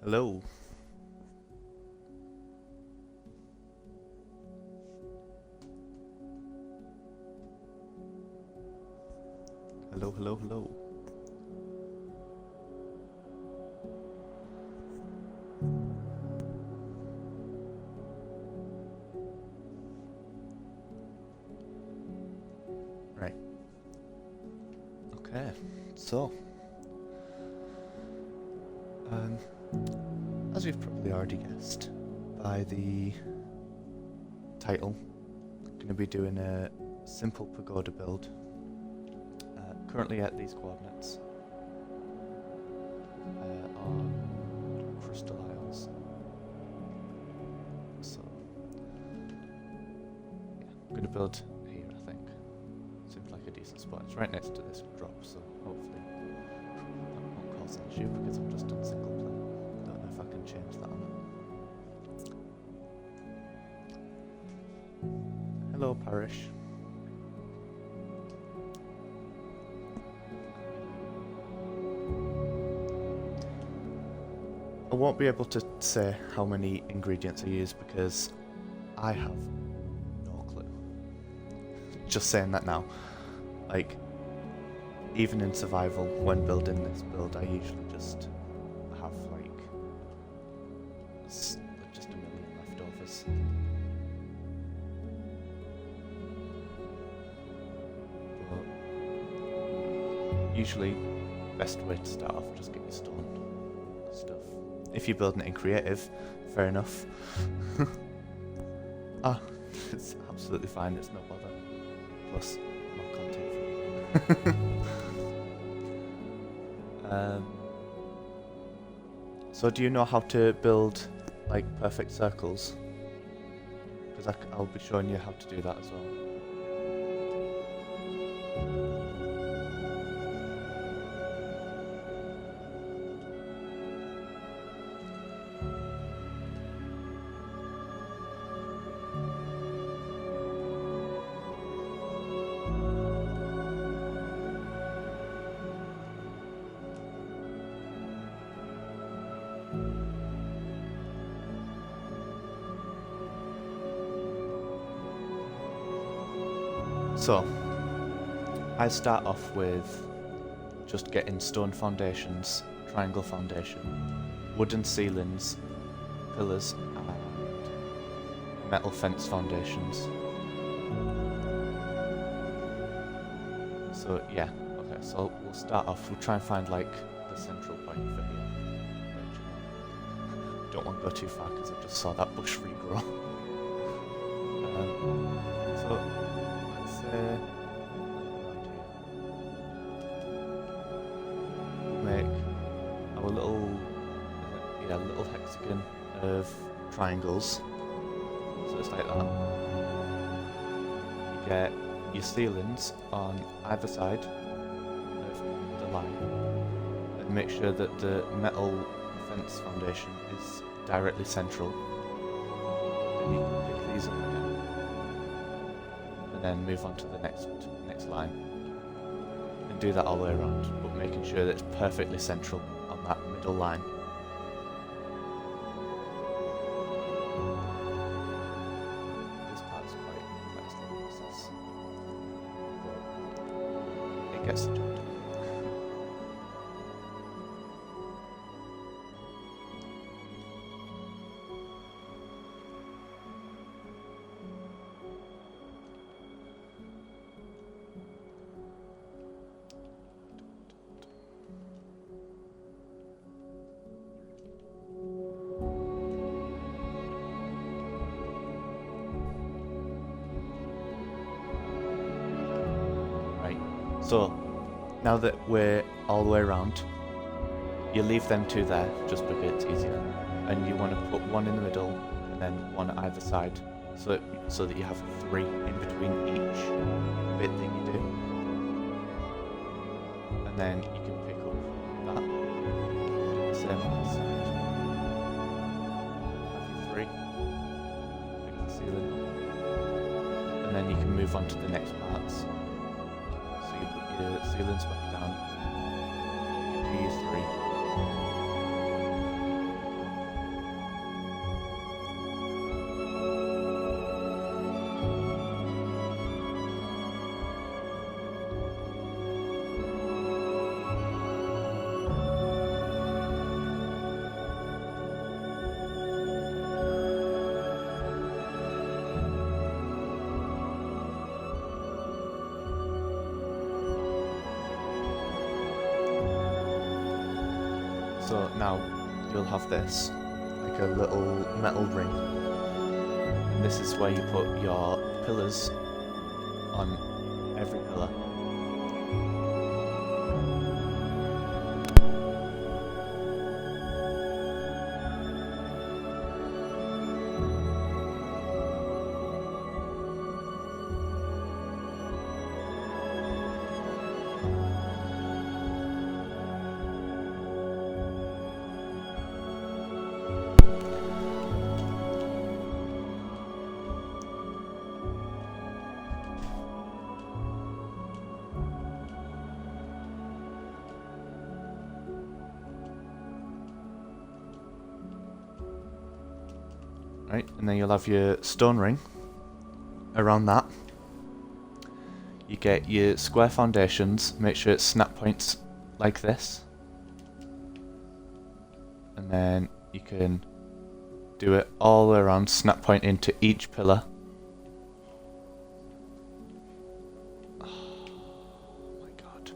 Hello. Hello, hello, hello. Right. Okay, so as you've probably already guessed by the title, I'm going to be doing a simple pagoda build, currently at these coordinates on crystal isles. So yeah, I'm going to build here, I think. Seems like a decent spot. It's right next to this drop, so hopefully that won't cause an issue because I'm just in single player. Don't know if I can change that or not. Hello, Parish. I won't be able to say how many ingredients I use because I have no clue. Just saying that now. Like, even in survival, when building this build, I usually just have like just a million leftovers. But usually, best way to start off, just get your stone stuff. If you're building it in creative, fair enough. It's absolutely fine, it's no bother. Plus, more content for me. So do you know how to build like perfect circles? Because I'll be showing you how to do that as well. So, I start off with just getting stone foundations, triangle foundation, wooden ceilings, pillars, and metal fence foundations. So yeah, okay, so we'll start off, we'll try and find like the central point for here. Don't want to go too far because I just saw that bush regrow. So make our little hexagon of triangles. So it's like that. You get your ceilings on either side of the line, and make sure that the metal fence foundation is directly central. Then you can pick these up again. Then move on to the next line and do that all the way around, but making sure that it's perfectly central on that middle line. This part is quite a slow process, but it gets the job done. So, now that we're all the way around, you leave them two there, just because it's easier. And you want to put one in the middle, and then one at either side, so that you have three in between each bit that you do. And then you can pick up that, do the same on this side. Have your three, pick the ceiling up, and then you can move on to the next parts. Your ceilings back down, you do your three, So now you'll have this, like a little metal ring. And this is where you put your pillars on every pillar. Right, and then you'll have your stone ring around that. You get your square foundations, make sure it's snap points like this. And then you can do it all the way around, snap point into each pillar. Oh my god.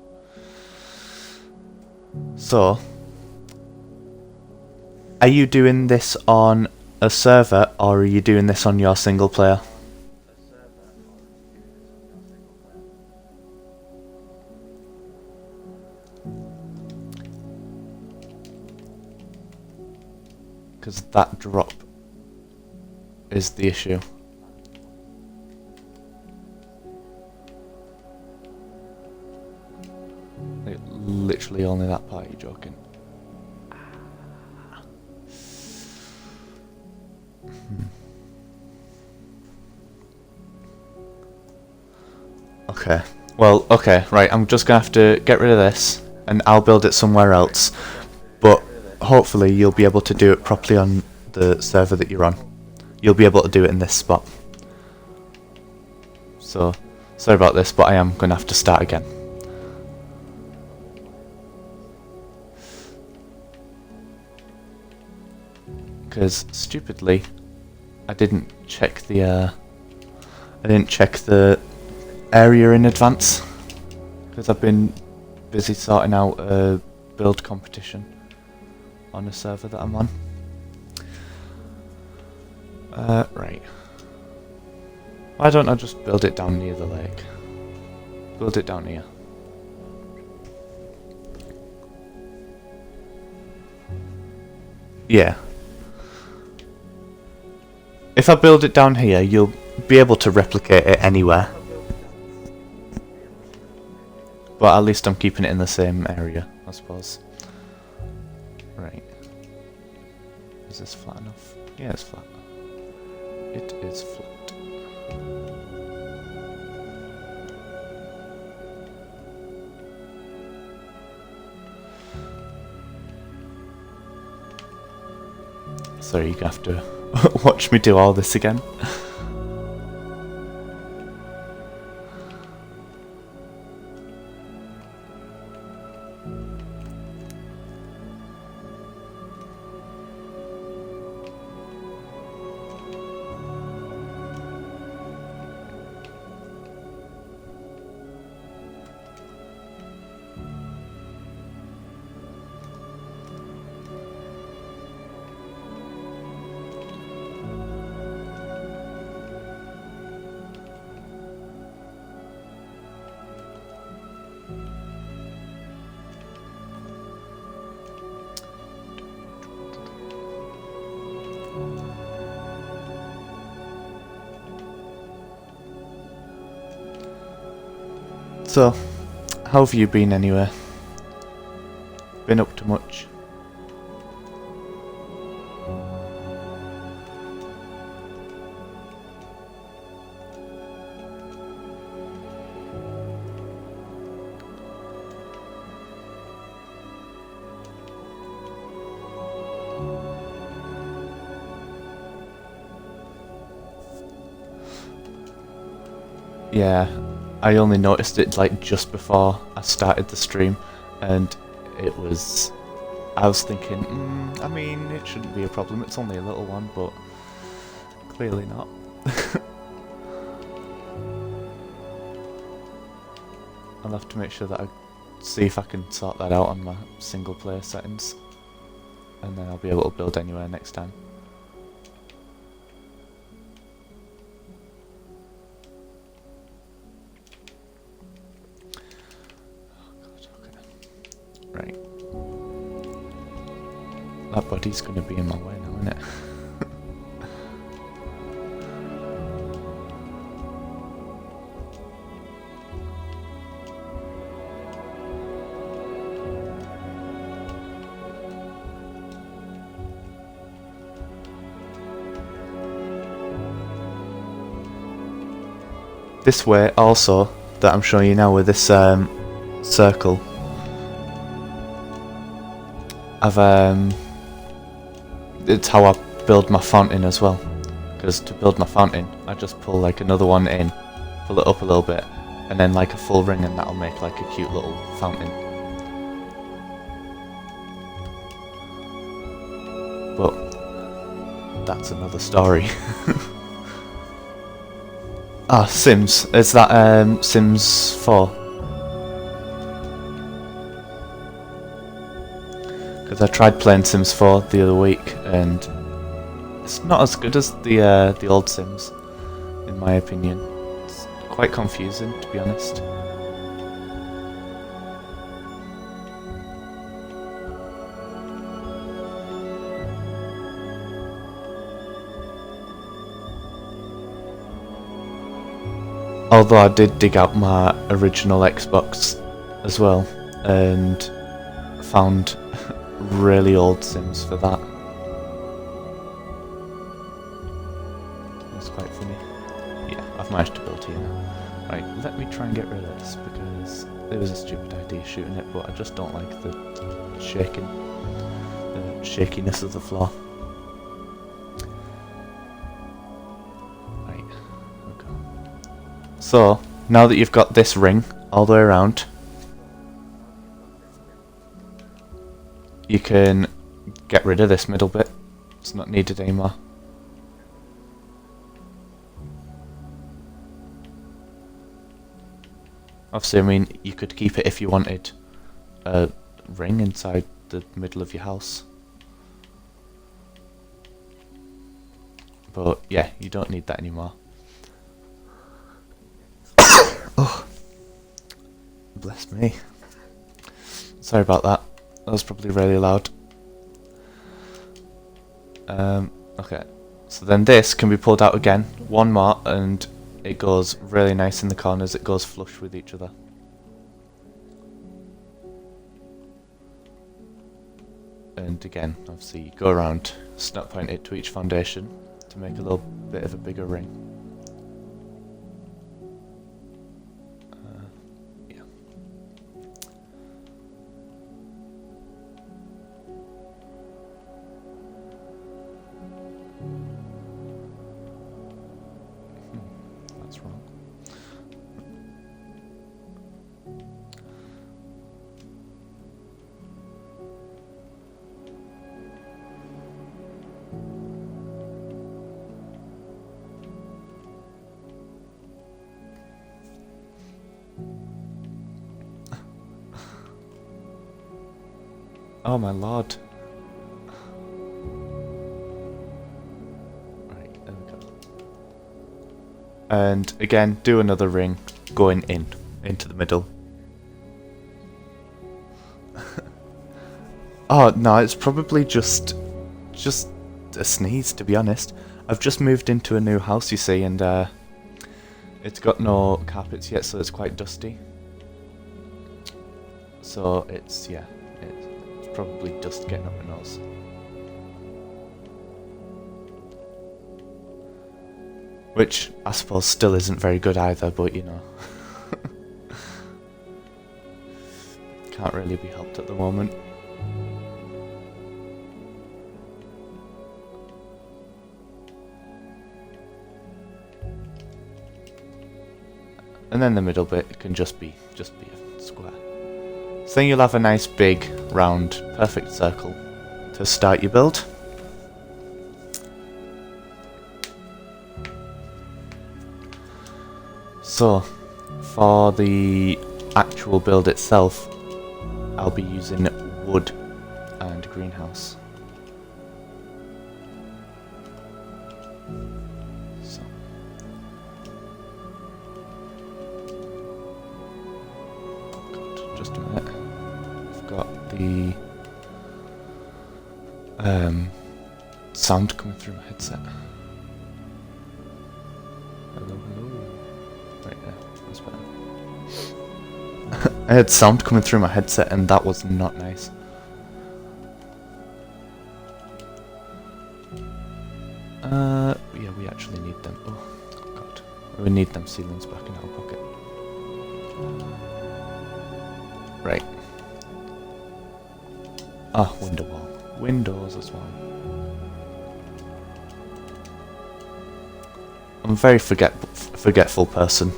So, are you doing this on a server, or are you doing this on your single player? Because that drop is the issue. Like, literally only that part, you're joking. Okay. Well, okay, right, I'm just gonna have to get rid of this, and I'll build it somewhere else. But hopefully you'll be able to do it properly on the server that you're on. You'll be able to do it in this spot. So, sorry about this, but I am gonna have to start again. Because, stupidly, I didn't check the area in advance, because I've been busy sorting out a build competition on a server that I'm on. Right. Why don't I just build it down near the lake? Build it down here. Yeah. If I build it down here, you'll be able to replicate it anywhere. But at least I'm keeping it in the same area, I suppose. Right. Is this flat enough? Yeah, it's flat. It is flat. Sorry, you have to watch me do all this again. So, how have you been anyway? Been up to much? Yeah, I only noticed it like just before I started the stream, and it was... I was thinking, I mean, it shouldn't be a problem, it's only a little one, but clearly not. I'll have to make sure that I see if I can sort that out on my single player settings. and then I'll be able to build anywhere next time. Right. That body's going to be in my way now, isn't it? This way also, that I'm showing you now with this circle, it's how I build my fountain as well, because to build my fountain I just pull like another one in, pull it up a little bit, and then like a full ring, and that'll make like a cute little fountain. But that's another story. Ah, Sims. Is that Sims 4? Because I tried playing Sims 4 the other week, and it's not as good as the old Sims, in my opinion. It's quite confusing, to be honest. Although I did dig out my original Xbox as well, and found really old Sims for that. It's quite funny. Yeah, I've managed to build here now. Right, let me try and get rid of this, because it was a stupid idea shooting it, but I just don't like the shakiness of the floor. Right, okay. So, now that you've got this ring all the way around, you can get rid of this middle bit. It's not needed anymore. Obviously, I mean, you could keep it if you wanted a ring inside the middle of your house. But yeah, you don't need that anymore. Oh, bless me. Sorry about that. That was probably really loud. Okay, so then this can be pulled out again, one more, and it goes really nice in the corners. It goes flush with each other. And again, obviously you go around, snap point it to each foundation to make a little bit of a bigger ring. Yeah. That's wrong. Oh my lord. Right, there we go. And again, do another ring going into the middle. Oh no, it's probably just a sneeze, to be honest. I've just moved into a new house, you see, and it's got no carpets yet, so it's quite dusty. So it's, yeah, it's probably dust getting up my nose. Which I suppose still isn't very good either, but you know. Can't really be helped at the moment. And then the middle bit can just be a square. So then you'll have a nice big, round, perfect circle to start your build. So, for the actual build itself, I'll be using wood and greenhouse. Just a minute. I've got the sound coming through my headset. Hello, hello. Right there, that's better. I had sound coming through my headset and that was not nice. Yeah, we actually need them. Oh god. We need them ceilings back in our pocket. Right. Ah, window wall. Windows as well. I'm a very forgetful person.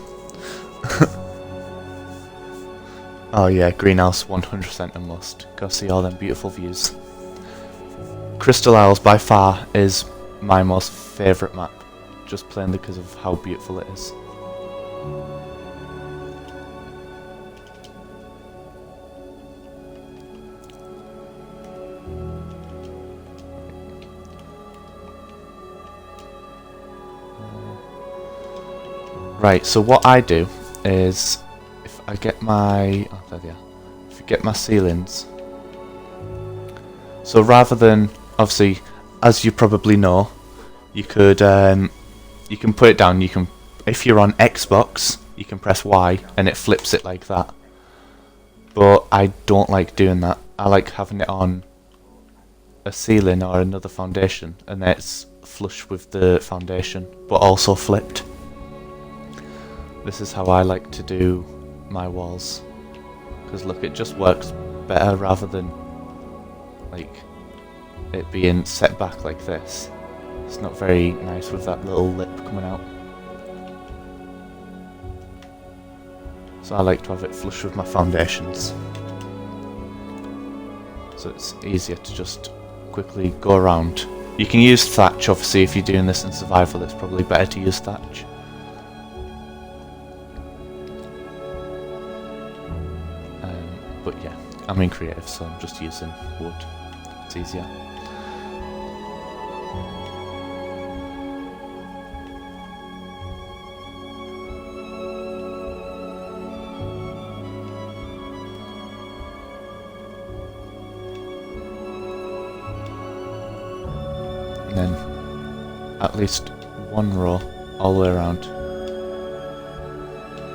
Oh yeah, greenhouse 100% a must. Go see all them beautiful views. Crystal Isles by far is my most favourite map, just plainly because of how beautiful it is. Right, so what I do is, if I get my, oh there they are, if you get my ceilings, so rather than, obviously, as you probably know, you could, you can put it down, you can, if you're on Xbox, you can press Y and it flips it like that, but I don't like doing that. I like having it on a ceiling or another foundation, and then it's flush with the foundation, but also flipped. This is how I like to do my walls, because look, it just works better rather than like it being set back like this. It's not very nice with that little lip coming out. So I like to have it flush with my foundations, so it's easier to just quickly go around. You can use thatch, obviously if you're doing this in survival it's probably better to use thatch. But yeah, I'm in creative, so I'm just using wood. It's easier. And then at least one row all the way around.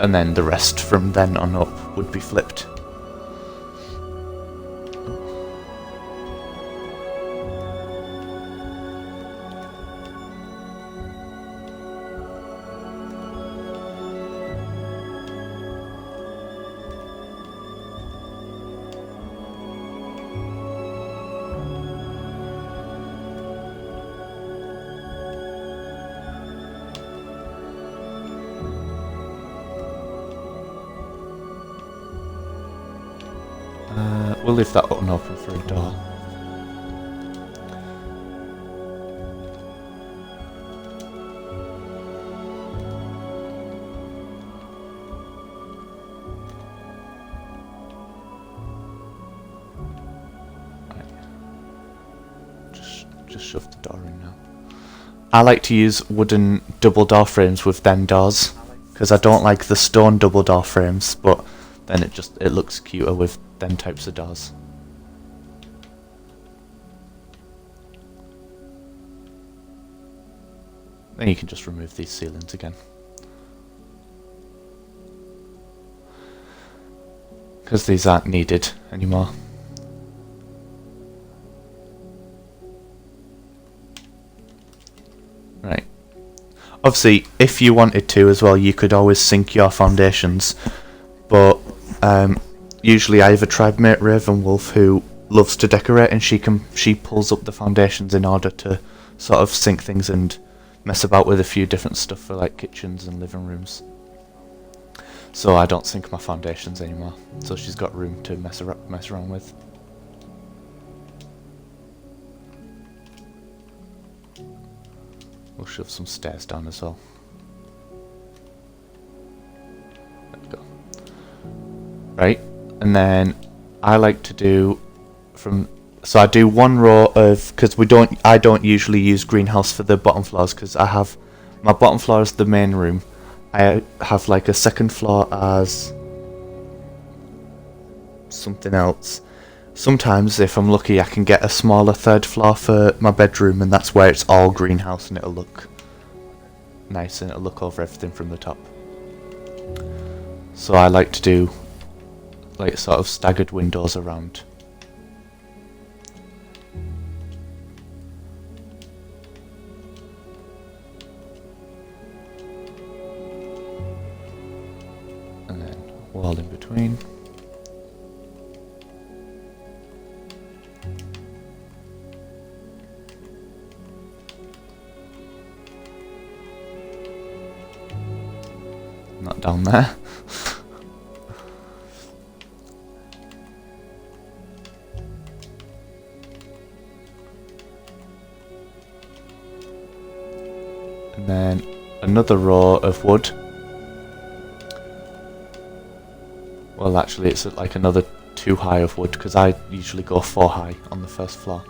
And then the rest from then on up would be flipped. We'll leave that button open for a door. Right. Just shove the door in now. I like to use wooden double door frames with them doors, because I don't like the stone double door frames, but then it looks cuter with them types of doors. Then you can just remove these ceilings again, because these aren't needed anymore. Right. Obviously, if you wanted to as well, you could always sink your foundations, but usually I have a tribe mate, Ravenwolf, who loves to decorate, and she pulls up the foundations in order to sort of sink things and mess about with a few different stuff for like kitchens and living rooms. So I don't sink my foundations anymore, so she's got room to mess around with. We'll shove some stairs down as well. There we go. Right, and then I like to do so I do one row of, because I don't usually use greenhouse for the bottom floors, because I have my bottom floor is the main room. I have like a second floor as something else. Sometimes, if I'm lucky, I can get a smaller third floor for my bedroom, and that's where it's all greenhouse, and it'll look nice, and it'll look over everything from the top. So I like to do like sort of staggered windows around. And then wall in between. Not down there. And then another row of wood. Well, actually it's like another 2 high of wood, because I usually go 4 high on the first floor.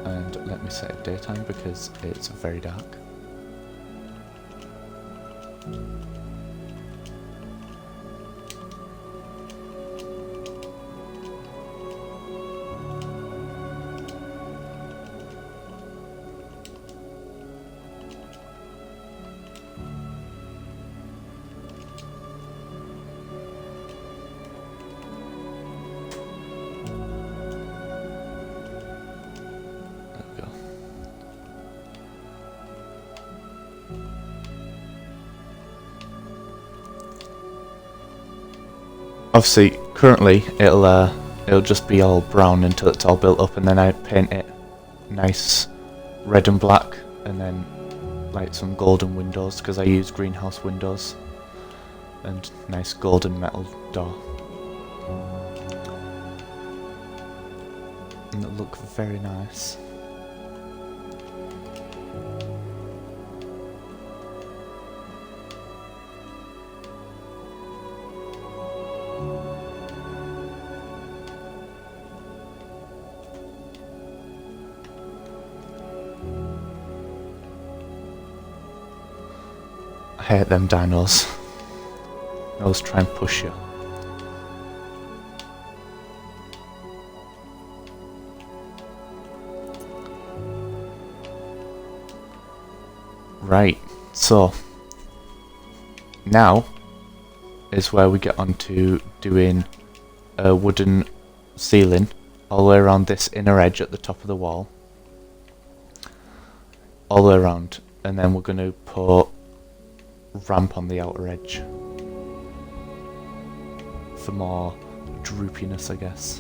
And let me set it daytime because it's very dark. Obviously, currently it'll just be all brown until it's all built up, and then I paint it nice red and black, and then like some golden windows because I use greenhouse windows, and nice golden metal door, and it'll look very nice. I hate them dinos. They always try and push you. Right, so now is where we get on to doing a wooden ceiling all the way around this inner edge at the top of the wall. All the way around, and then we're going to put ramp on the outer edge for more droopiness, I guess.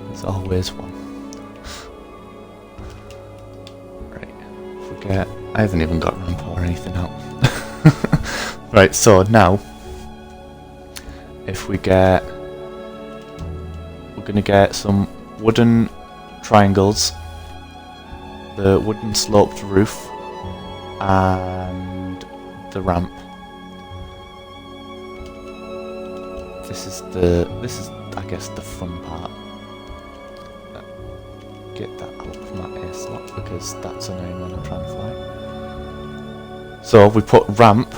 There's always one. Right, forget. I haven't even got ramp or anything out. Right, so now if we're gonna get some wooden triangles, the wooden sloped roof, and the ramp. This is I guess the fun part. Get that out of my air slot because that's annoying when I'm trying to fly. So we put ramp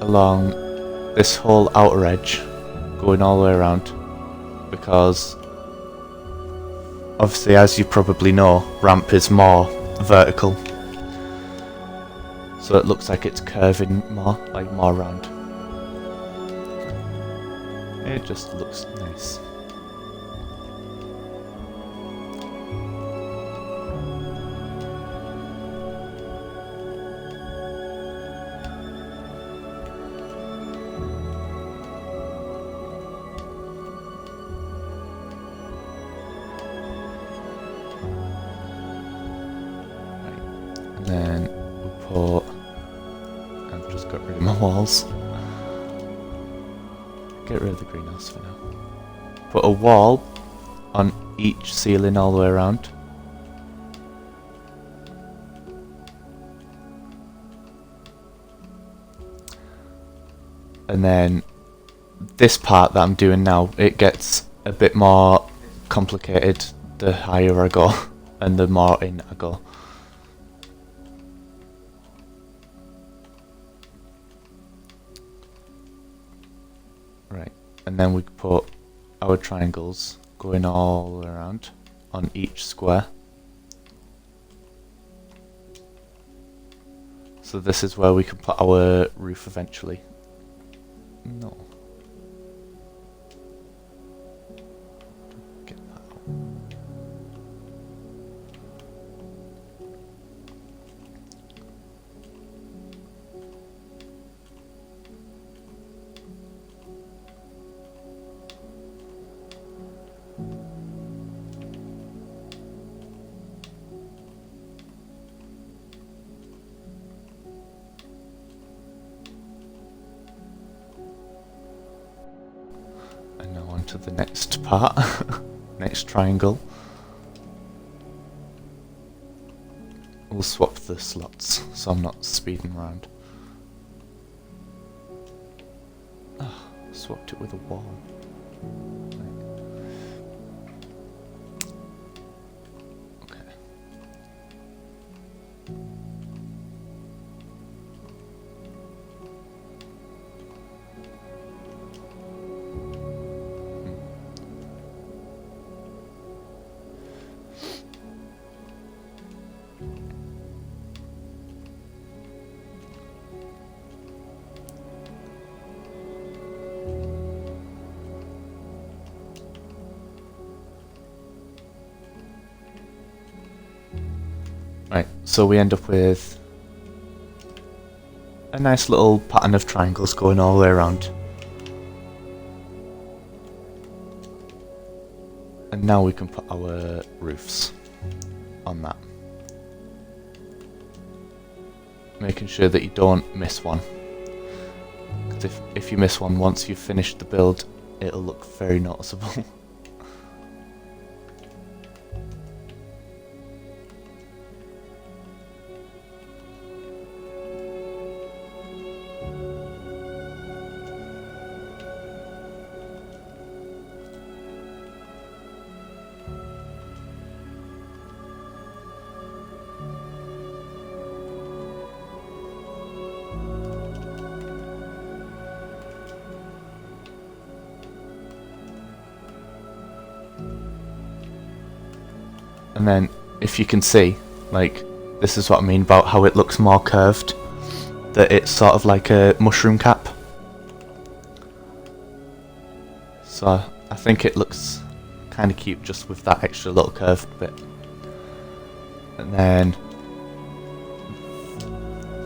along this whole outer edge, going all the way around, because obviously, as you probably know, ramp is more vertical, so it looks like it's curving more, like more round. It just looks nice. Then we put, I've just got rid of my walls. Get rid of the greenhouse for now. Put a wall on each ceiling all the way around. And then this part that I'm doing now, it gets a bit more complicated the higher I go and the more in I go. Right, and then we put our triangles going all around on each square. So this is where we can put our roof eventually. No. Get that out. And now on to the next part, next triangle. We'll swap the slots so I'm not speeding around. Oh, swapped it with a wall. Okay. Right, so we end up with a nice little pattern of triangles going all the way around. And now we can put our roofs on that. Making sure that you don't miss one. Because if you miss one once you've finished the build, it'll look very noticeable. And then, if you can see, like, this is what I mean about how it looks more curved. That it's sort of like a mushroom cap. So, I think it looks kind of cute just with that extra little curved bit. And then,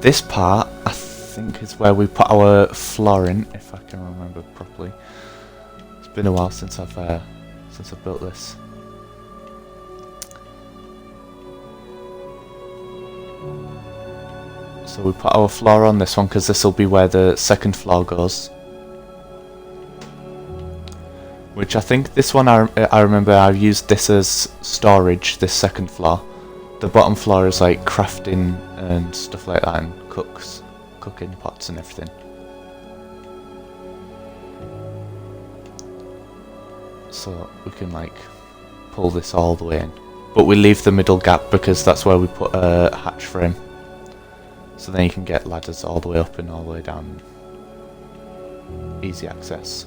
this part, I think, is where we put our floor in, if I can remember properly. It's been a while since I've built this. So we put our floor on this one because this will be where the second floor goes. Which I think this one I remember I've used this as storage, this second floor. The bottom floor is like crafting and stuff like that, and cooking pots and everything. So we can like pull this all the way in. But we leave the middle gap because that's where we put a hatch frame. So then you can get ladders all the way up and all the way down. Easy access.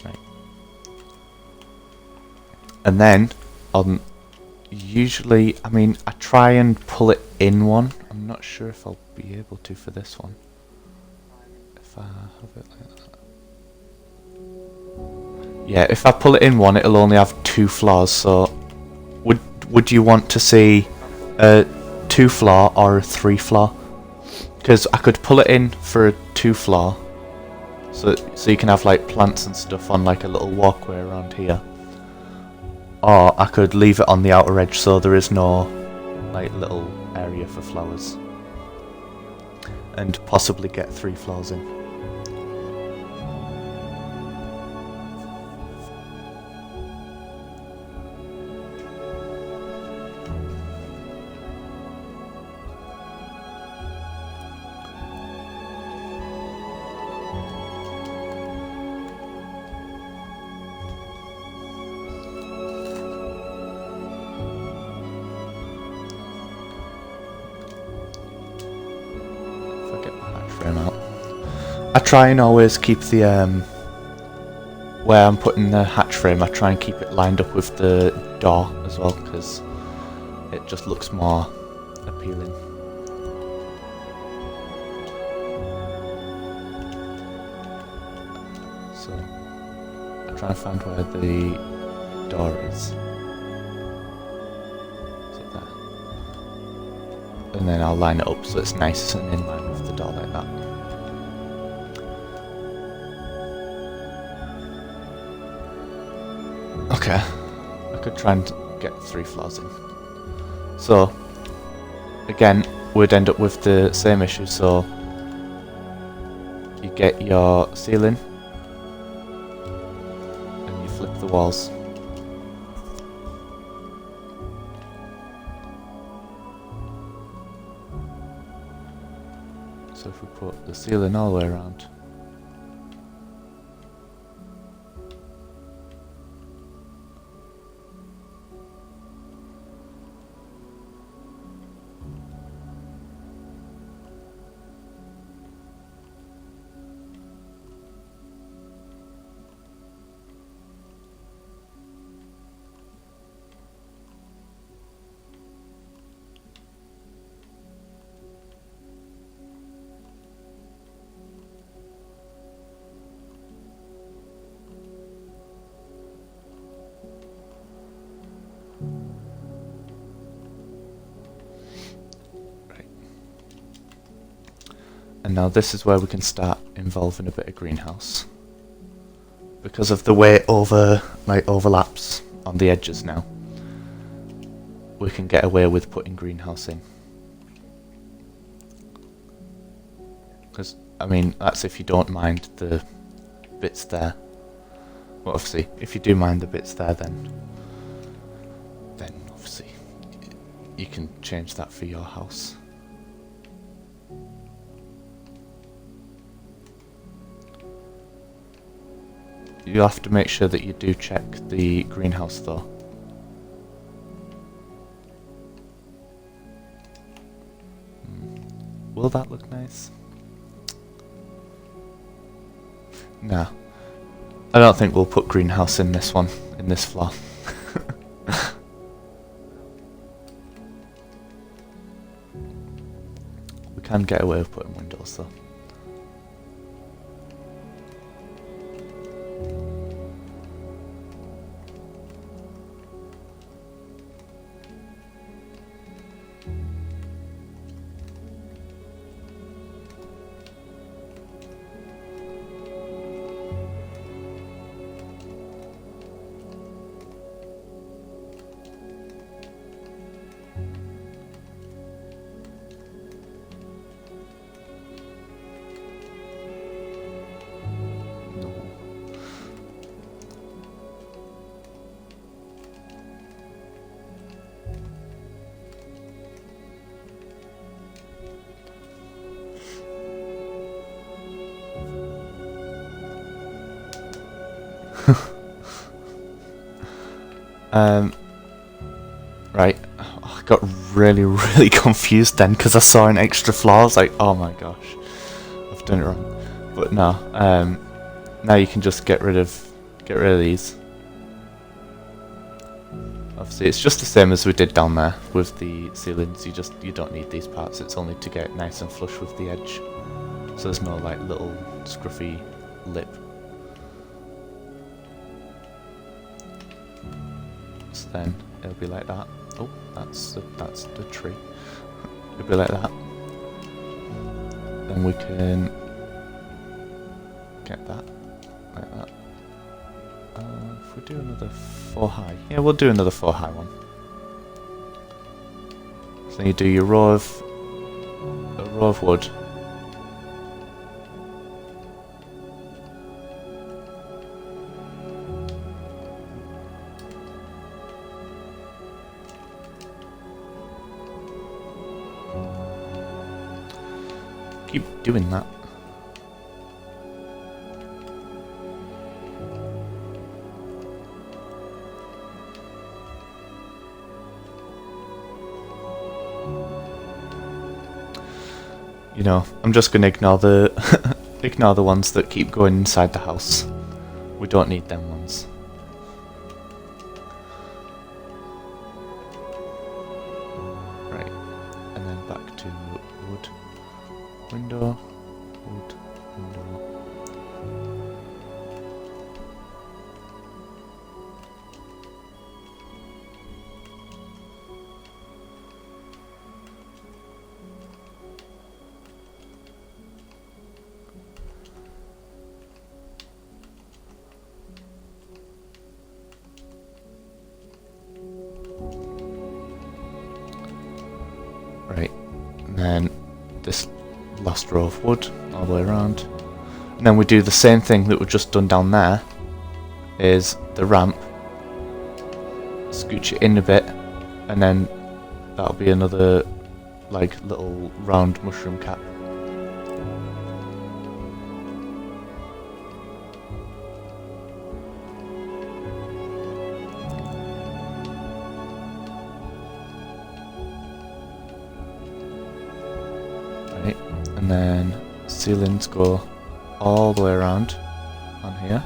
Right. And then on usually, I mean, I try and pull it in one. I'm not sure if I'll be able to for this one. If I have it like that. Yeah, if I pull it in one, it'll only have 2 floors. So, would you want to see a 2 floor or a 3 floor? Because I could pull it in for a 2 floor. So you can have like plants and stuff on like a little walkway around here. Or I could leave it on the outer edge so there is no like little area for flowers. and possibly get 3 floors in. I try and always keep the where I'm putting the hatch frame, I try and keep it lined up with the door as well, because it just looks more appealing. So I try and find where the door is. So there. And then I'll line it up so it's nice and in line with the door like that. Okay, I could try and get 3 floors in. So, again, we'd end up with the same issue, so you get your ceiling and you flip the walls. So if we put the ceiling all the way around, and now this is where we can start involving a bit of greenhouse. Because of the way it overlaps on the edges now, we can get away with putting greenhouse in. Because, I mean, that's if you don't mind the bits there. Well, obviously, if you do mind the bits there, then obviously you can change that for your house. You have to make sure that you do check the greenhouse though. Will that look nice? No. I don't think we'll put greenhouse in this one, in this floor. We can get away with putting windows though. Right, I got really confused then because I saw an extra floor. I was like, oh my gosh, I've done it wrong. But no, now you can just get rid of these. Obviously, it's just the same as we did down there with the ceilings. You don't need these parts. It's only to get nice and flush with the edge. So there's no like little scruffy lip. So then it'll be like that. Oh, that's the tree. It'll be like that. Then we can get that like that. If we do another 4 high, yeah, we'll do another 4 high one. So you do your row of wood, Keep doing that. You know, I'm just gonna ignore the ignore the ones that keep going inside the house. We don't need them ones. Right, and then back to wood, window, wood, window. Right, and then this last row of wood all the way around. And then we do the same thing that we've just done down there, is the ramp. Scooch it in a bit, and then that'll be another like little round mushroom cap. Right, and then ceilings go all the way around on here.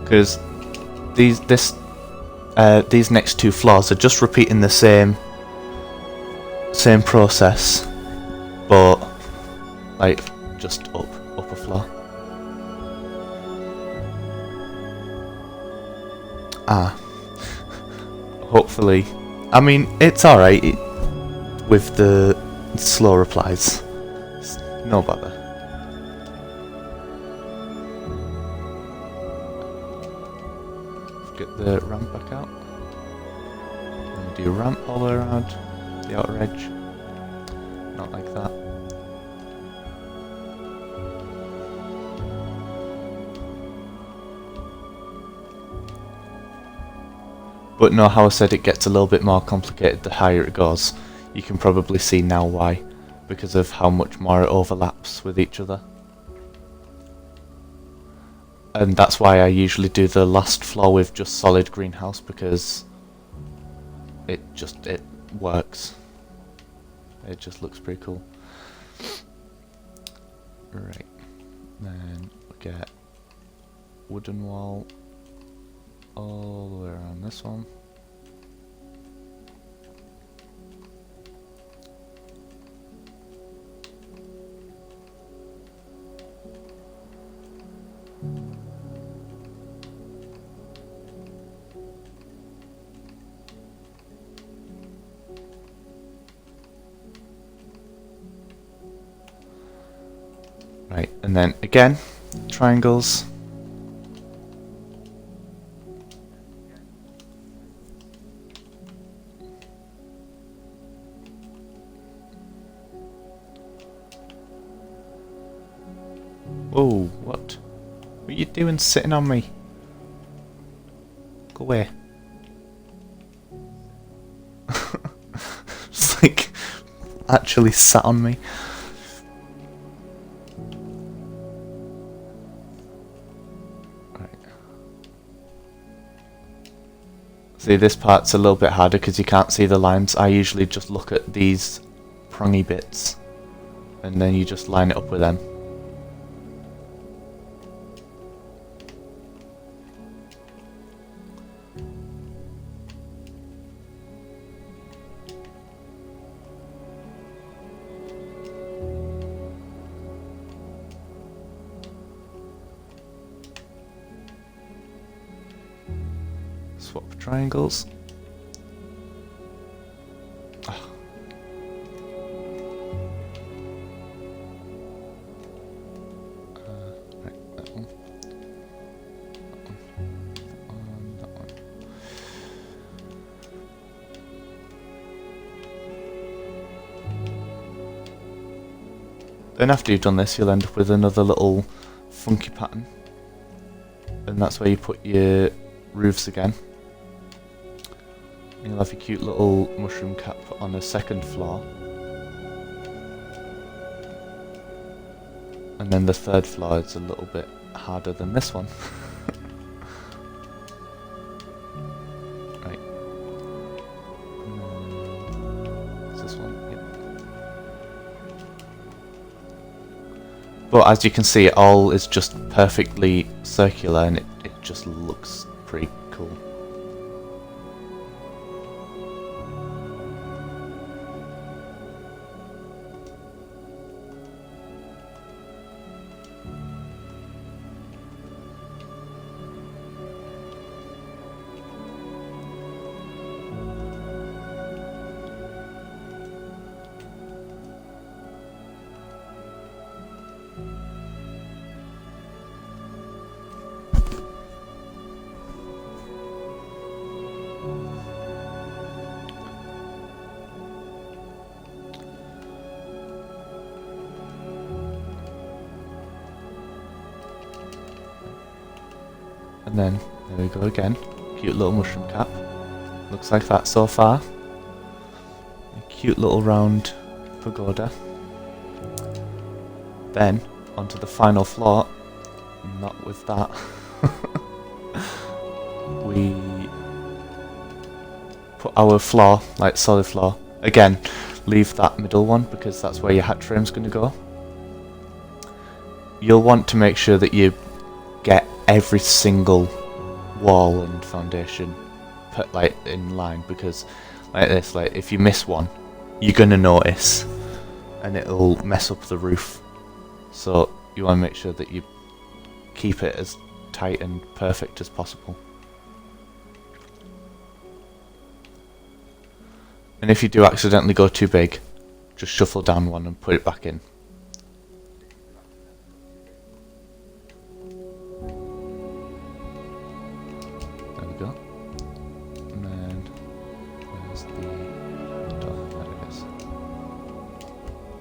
Because these next two floors are just repeating the same process, but like just up a floor. Hopefully, I mean it's alright with the slow replies. It's no bother. Get the ramp back out. And do a ramp all the way around the outer edge. Not like that. But no, how I said it gets a little bit more complicated the higher it goes. You can probably see now why, because of how much more it overlaps with each other. And that's why I usually do the last floor with just solid greenhouse, because it works. It just looks pretty cool. Right, then we get wooden wall all the way around this one. Right, and then again, triangles. Whoa, what? What are you doing sitting on me? Go away. It's like actually sat on me. See, this part's a little bit harder because you can't see the lines. I usually just look at these prongy bits and then you just line it up with them. Swap for triangles. Right, that one. That one. That one. That one. Then after you've done this, you'll end up with another little funky pattern, and that's where you put your roofs again. And you'll have your cute little mushroom cap on the second floor, and then the third floor is a little bit harder than this one. Right. Is this one? Yep. But as you can see, it all is just perfectly circular, and it just looks pretty cool. And then, there we go again, cute little mushroom cap, looks like that so far. A cute little round pagoda. Then, onto the final floor, not with that. We put our floor, like solid floor, again, leave that middle one because that's where your hatch frame's going to go. You'll want to make sure that you get every single wall and foundation put like in line, because like this, like if you miss one, you're gonna notice, and it'll mess up the roof. So you want to make sure that you keep it as tight and perfect as possible. And if you do accidentally go too big, just shuffle down one and put it back in.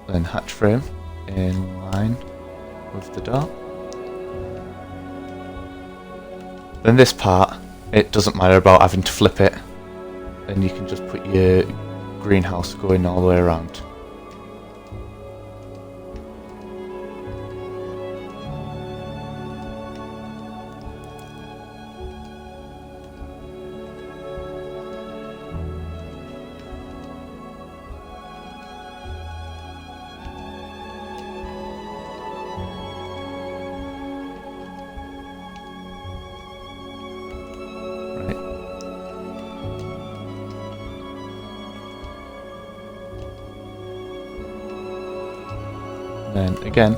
Then hatch frame in line with the door. Then this part, it doesn't matter about having to flip it, and you can just put your greenhouse going all the way around. Then again,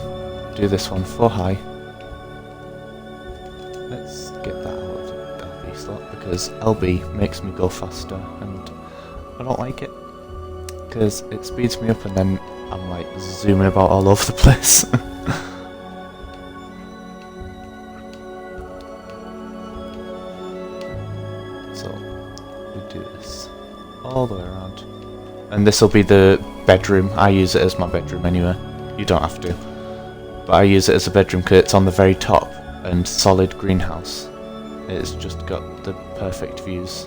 do this one 4 high. Let's get that out of the LB slot because LB makes me go faster and I don't like it because it speeds me up and then I'm like zooming about all over the place. So we do this all the way around, and this will be the bedroom. I use it as my bedroom anyway. You don't have to, but I use it as a bedroom because it's on the very top and solid greenhouse. It's just got the perfect views.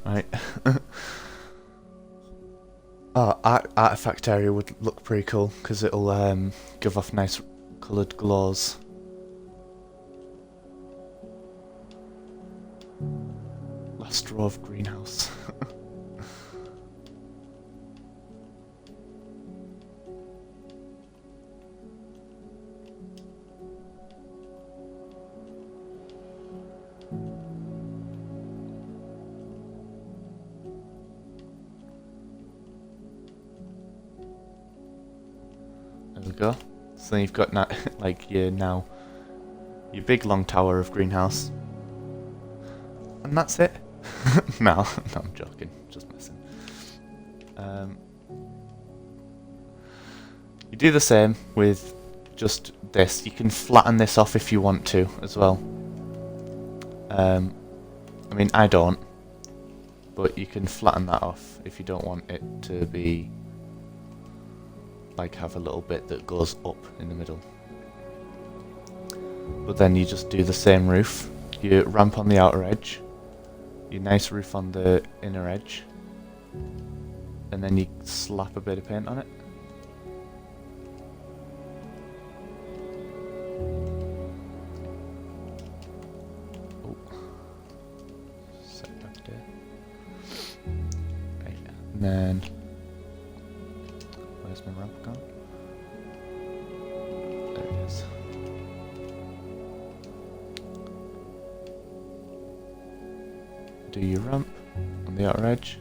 Right. Oh, artifact area would look pretty cool because it'll give off nice coloured glows. Last row of greenhouse. we go. So then you've got like your big long tower of greenhouse. And that's it. No, I'm joking. Just messing. You do the same with just this. You can flatten this off if you want to as well. I mean, I don't. But you can flatten that off if you don't want it to be like have a little bit that goes up in the middle. But then you just do the same roof. You ramp on the outer edge, your nice roof on the inner edge, and then you slap a bit of paint on it. Oh. Set back there. Right, and then where's my ramp gone? There it is. Do your ramp on the outer edge.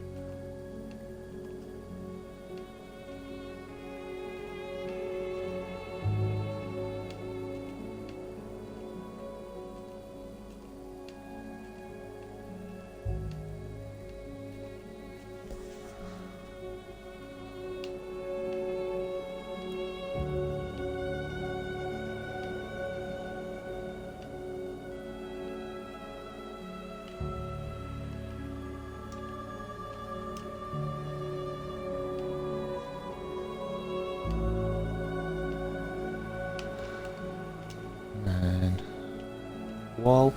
Wall.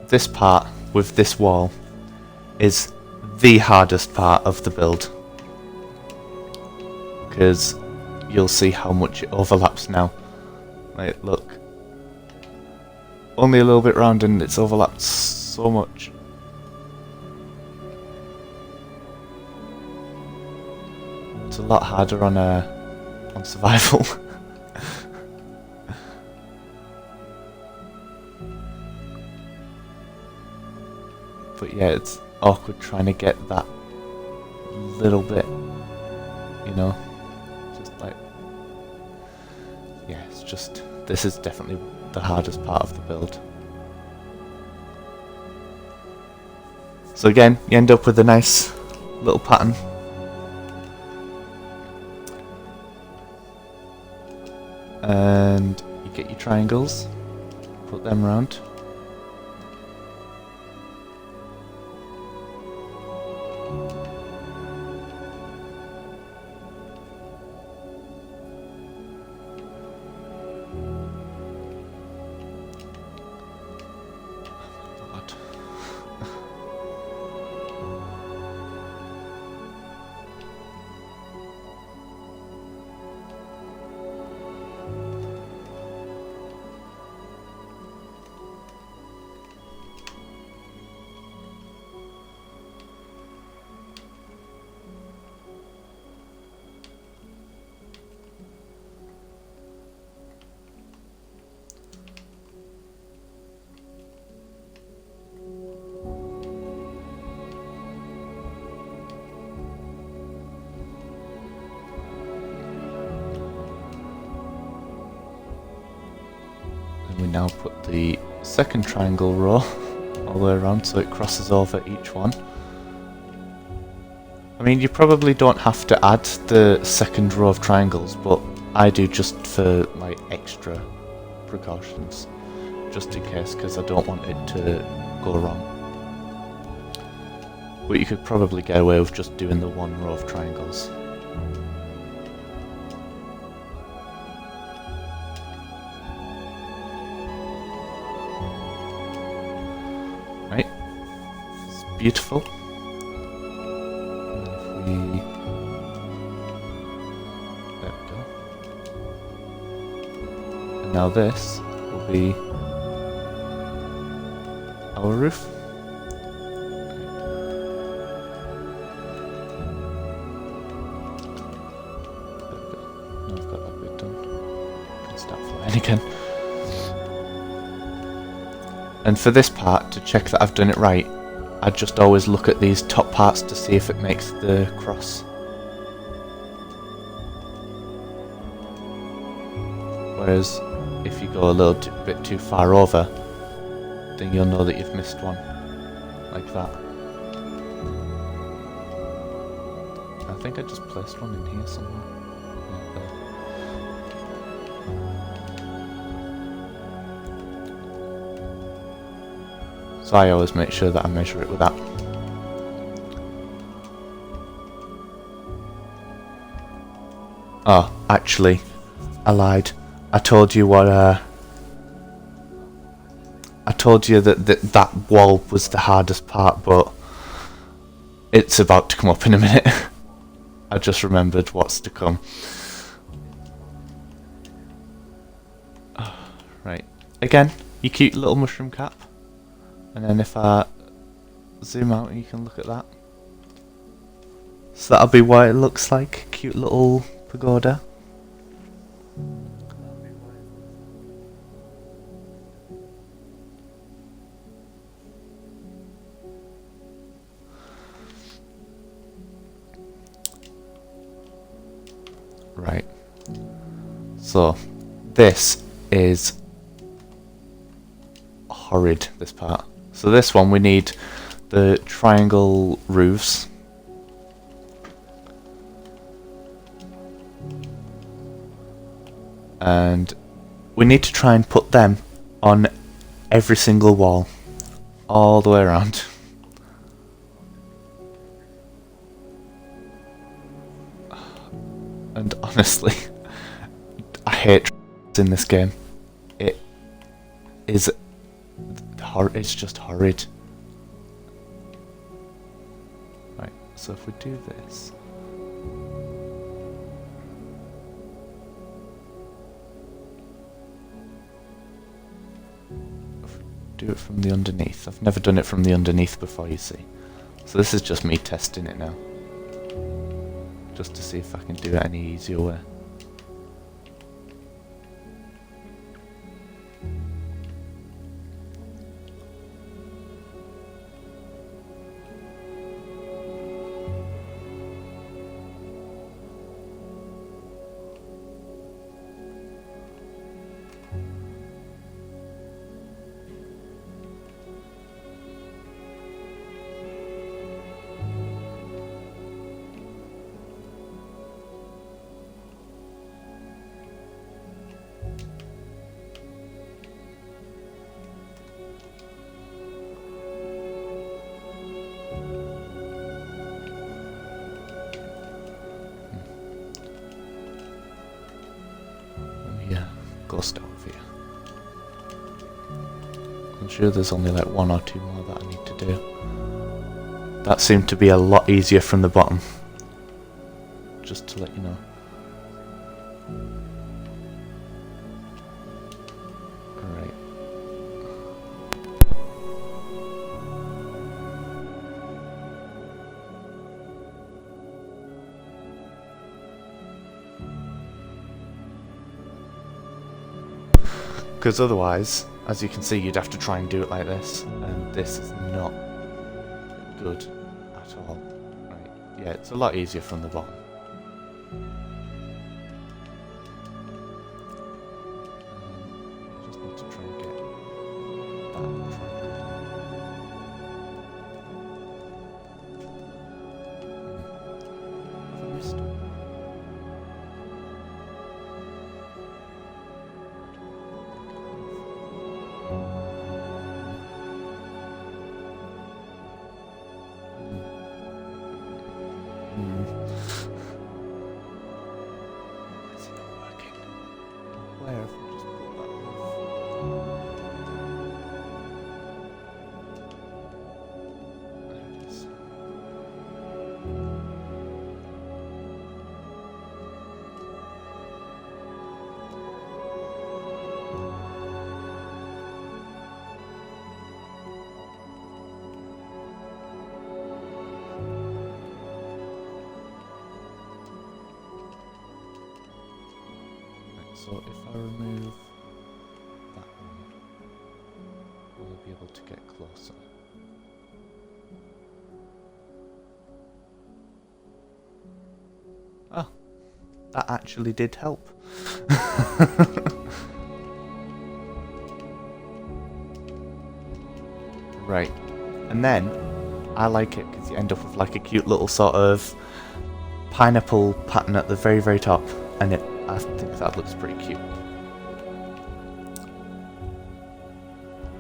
This part with this wall is the hardest part of the build, because you'll see how much it overlaps now. Like, look, only a little bit round and it's overlapped so much. It's a lot harder on survival. But yeah, it's awkward trying to get that little bit, you know, just like, yeah, it's just, this is definitely the hardest part of the build. So again, you end up with a nice little pattern. And you get your triangles, put them around. We now put the second triangle row all the way around so it crosses over each one. I mean, you probably don't have to add the second row of triangles, but I do just for like extra precautions, just in case, because I don't want it to go wrong. But you could probably get away with just doing the one row of triangles. Right, it's beautiful. And if there we go. And now this will be our roof. There we go. Now I've got that bit done. I can start flying again. And for this part, to check that I've done it right, I just always look at these top parts to see if it makes the cross. Whereas if you go a little bit too far over, then you'll know that you've missed one, like that. I think I just placed one in here somewhere. Yeah, so I always make sure that I measure it with that. Oh, actually, I lied. I told you what, I told you that that wall was the hardest part, but it's about to come up in a minute. I just remembered what's to come. Right. Again, your cute little mushroom cap. And then if I zoom out, you can look at that. So that'll be what it looks like. Cute little pagoda. Right. So this is horrid, this part. So this one we need the triangle roofs. And we need to try and put them on every single wall, all the way around. And honestly, I hate in this game. It is it's just horrid. Right, so if we do this, do it from the underneath. I've never done it from the underneath before, you see. So this is just me testing it now. Just to see if I can do it any easier way. Ghost out of here. I'm sure there's only like one or two more that I need to do. That seemed to be a lot easier from the bottom. Just to let you know. Alright. Because otherwise, as you can see, you'd have to try and do it like this, and this is not good at all. Right. Yeah, it's a lot easier from the bottom. I just need to try and get that Have I missed it? Is it not working? Where have we just put that roof? There it is. So if I remove that one, we'll be able to get closer. Oh, that actually did help. Right. And then I like it because you end up with like a cute little sort of pineapple pattern at the very, very top, and I think that looks pretty cute.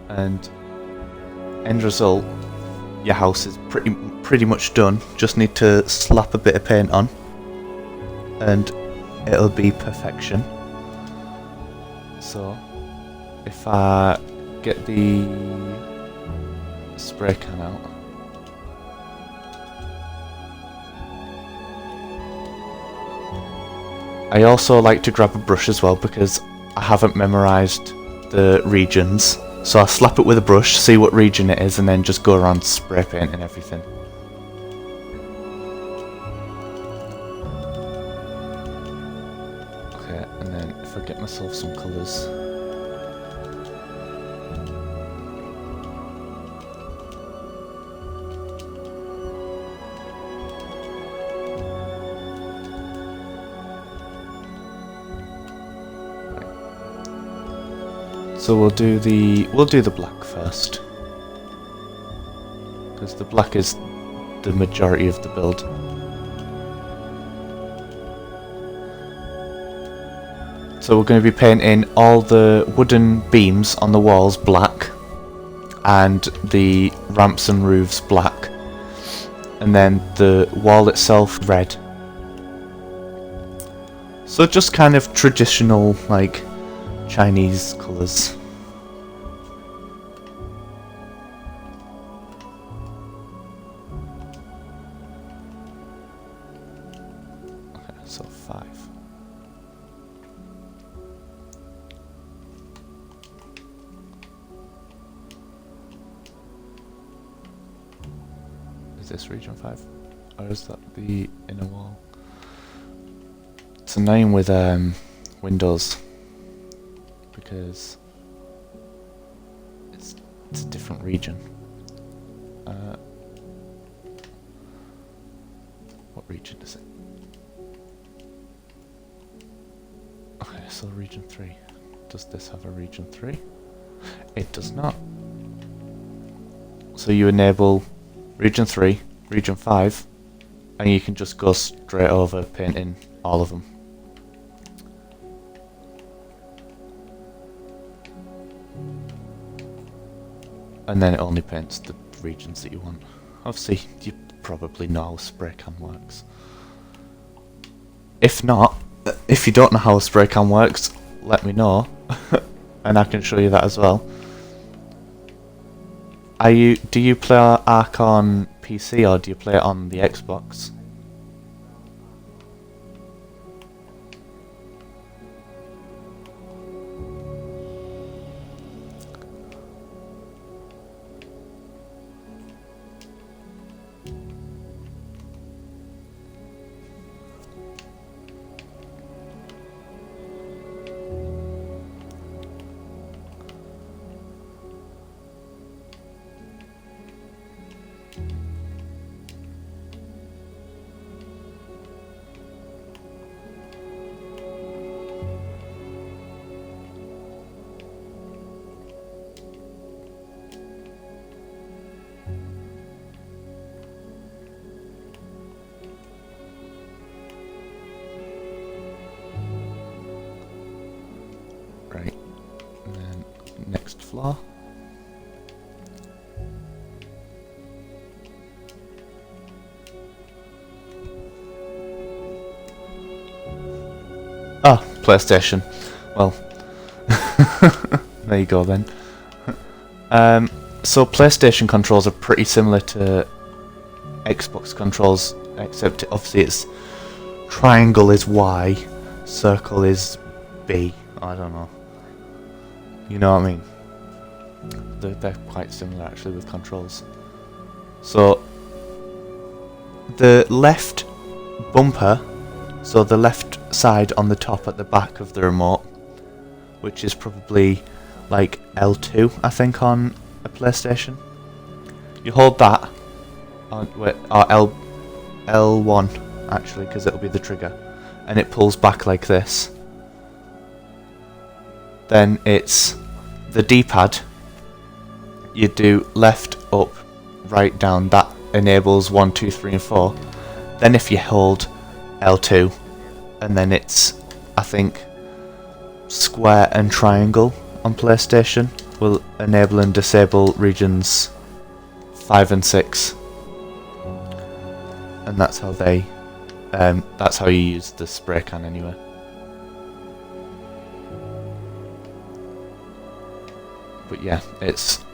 And end result, your house is pretty much done. Just need to slap a bit of paint on, and it'll be perfection. So if I get the spray can out. I also like to grab a brush as well because I haven't memorised the regions. So I slap it with a brush, see what region it is, and then just go around spray painting everything. Okay, and then if I get myself some colours. So we'll do the black first, because the black is the majority of the build. So we're going to be painting all the wooden beams on the walls black, and the ramps and roofs black, and then the wall itself red. So just kind of traditional, like, Chinese colours. Okay, so 5. Is this region 5? Or is that the inner wall? It's annoying with Windows, because it's a different region. What region is it? Okay, so region 3. Does this have a region 3? It does not. So you enable region 3, region 5, and you can just go straight over painting all of them. And then it only paints the regions that you want. Obviously, you probably know how a spray can works. If not, if you don't know how a spray can works, let me know, and I can show you that as well. Do you play Ark on PC or do you play it on the Xbox? Right, and then next floor. Ah, PlayStation. Well, there you go then. So PlayStation controls are pretty similar to Xbox controls, except obviously it's triangle is Y, circle is B. I don't know. You know what I mean? They're quite similar actually with controls. So the left bumper, so the left side on the top at the back of the remote, which is probably like L2 I think on a PlayStation. You hold that on, or L1 actually, because it'll be the trigger, and it pulls back like this. Then it's the D-pad. you do left, up, right, down. That enables 1, 2, 3 and 4. Then if you hold L2, and then it's, I think, square and triangle on PlayStation will enable and disable regions 5 and 6. And that's how they, that's how you use the spray can anyway. But yeah, it's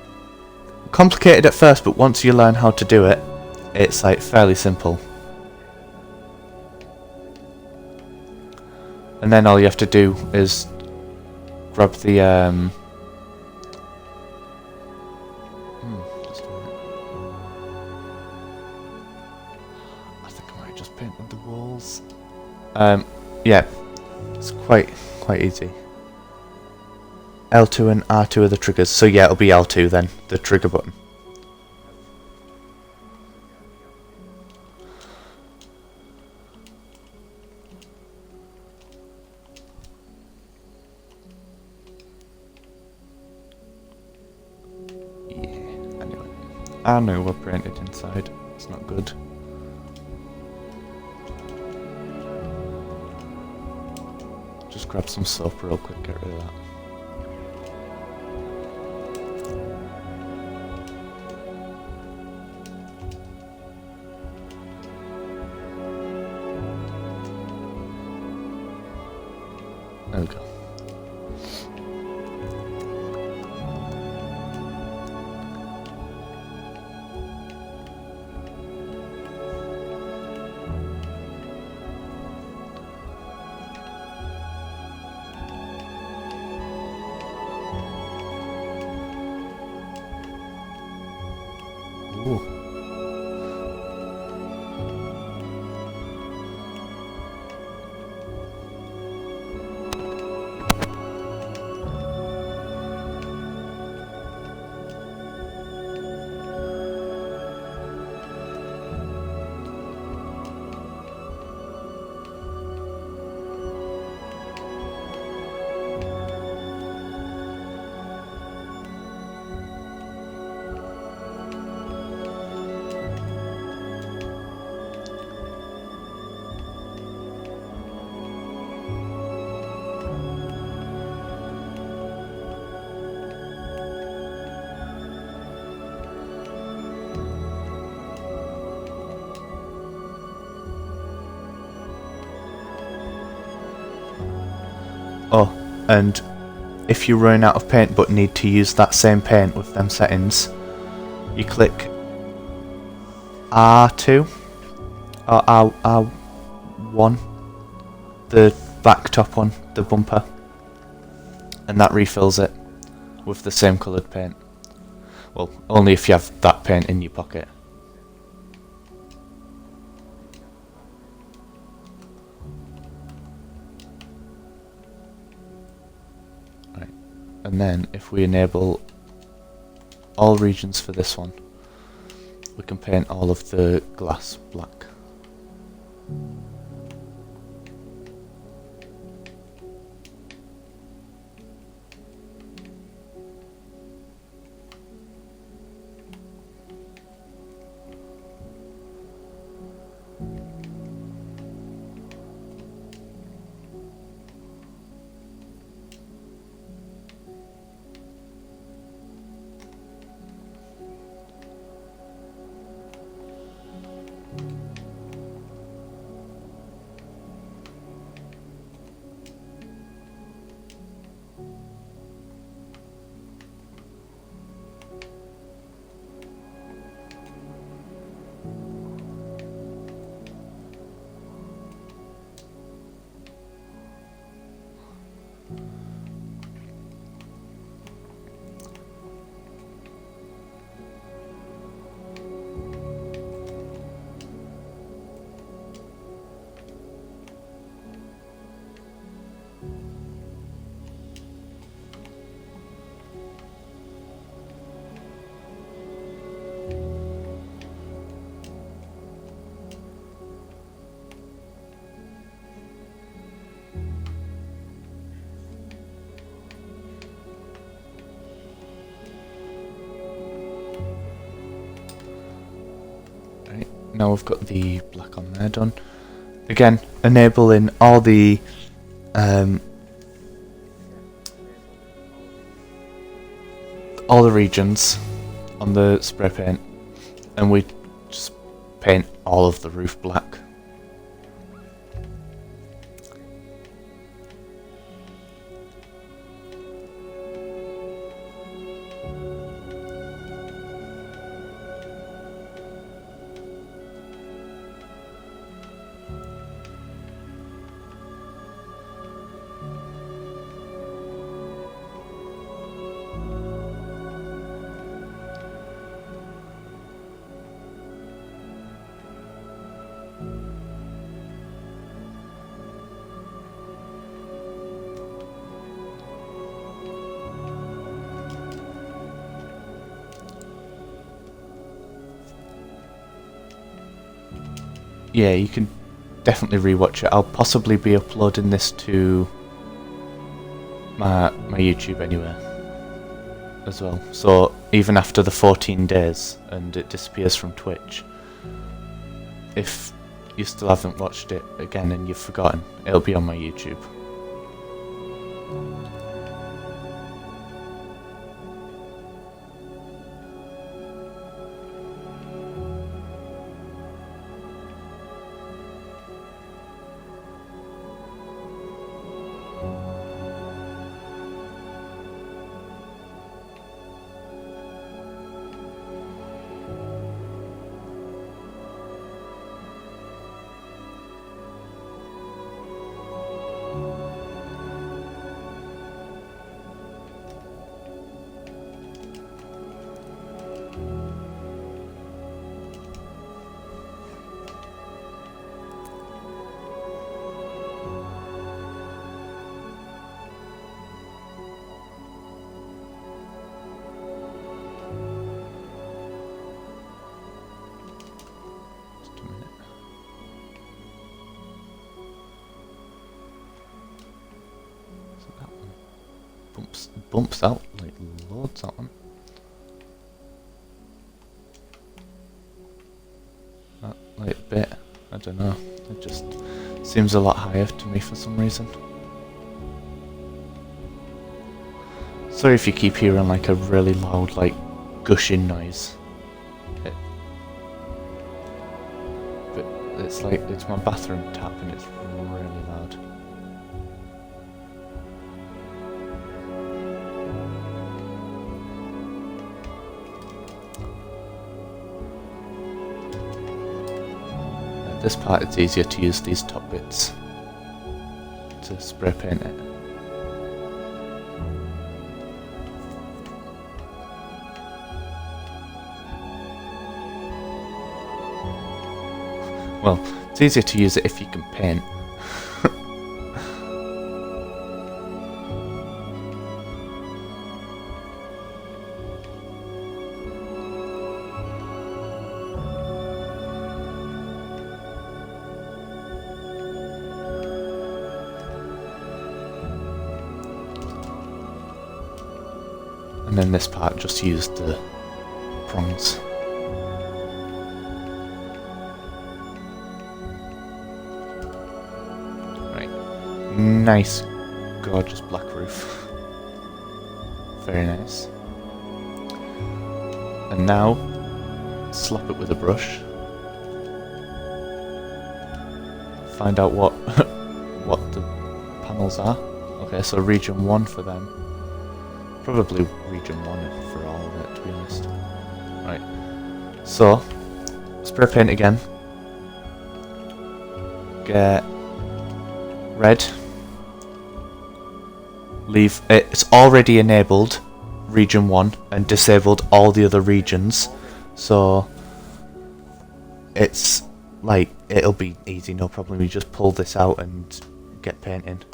complicated at first, but once you learn how to do it, it's like fairly simple. And then all you have to do is grab the I think I might just paint on the walls. Yeah, it's quite easy. L2 and R2 are the triggers, so yeah, it'll be L2 then, the trigger button. Yeah, anyway. I know we're painted inside, it's not good. Just grab some soap real quick, get rid of that. There we go. Ooh. Oh, and if you run out of paint but need to use that same paint with them settings, you click R2 or R1, the back top one, the bumper, and that refills it with the same coloured paint. Well, only if you have that paint in your pocket. And then if we enable all regions for this one, we can paint all of the glass black. now we've got the black on there done. Again, enabling all the regions on the spray paint, and we just paint all of the roof black. Yeah, you can definitely rewatch it. I'll possibly be uploading this to my YouTube anyway as well. So even after the 14 days and it disappears from Twitch, if you still haven't watched it again and you've forgotten, it'll be on my YouTube. Bumps out like loads, that one. That like bit, I don't know, it just seems a lot higher to me for some reason. Sorry if you keep hearing like a really loud like gushing noise. But it's like, it's my bathroom tap and it's really loud. This part, it's easier to use these top bits to spray paint it. Well, it's easier to use it if you can paint. And then this part just used the prongs. Right. Nice, gorgeous black roof. Very nice. And now, slap it with a brush. Find out what what the panels are. Okay, so region 1 for them. Probably region 1 for all of it, to be honest. Right. So, spray paint again. Get red. Leave it's already enabled region 1 and disabled all the other regions. So it's like, it'll be easy, no problem. You just pull this out and get painting.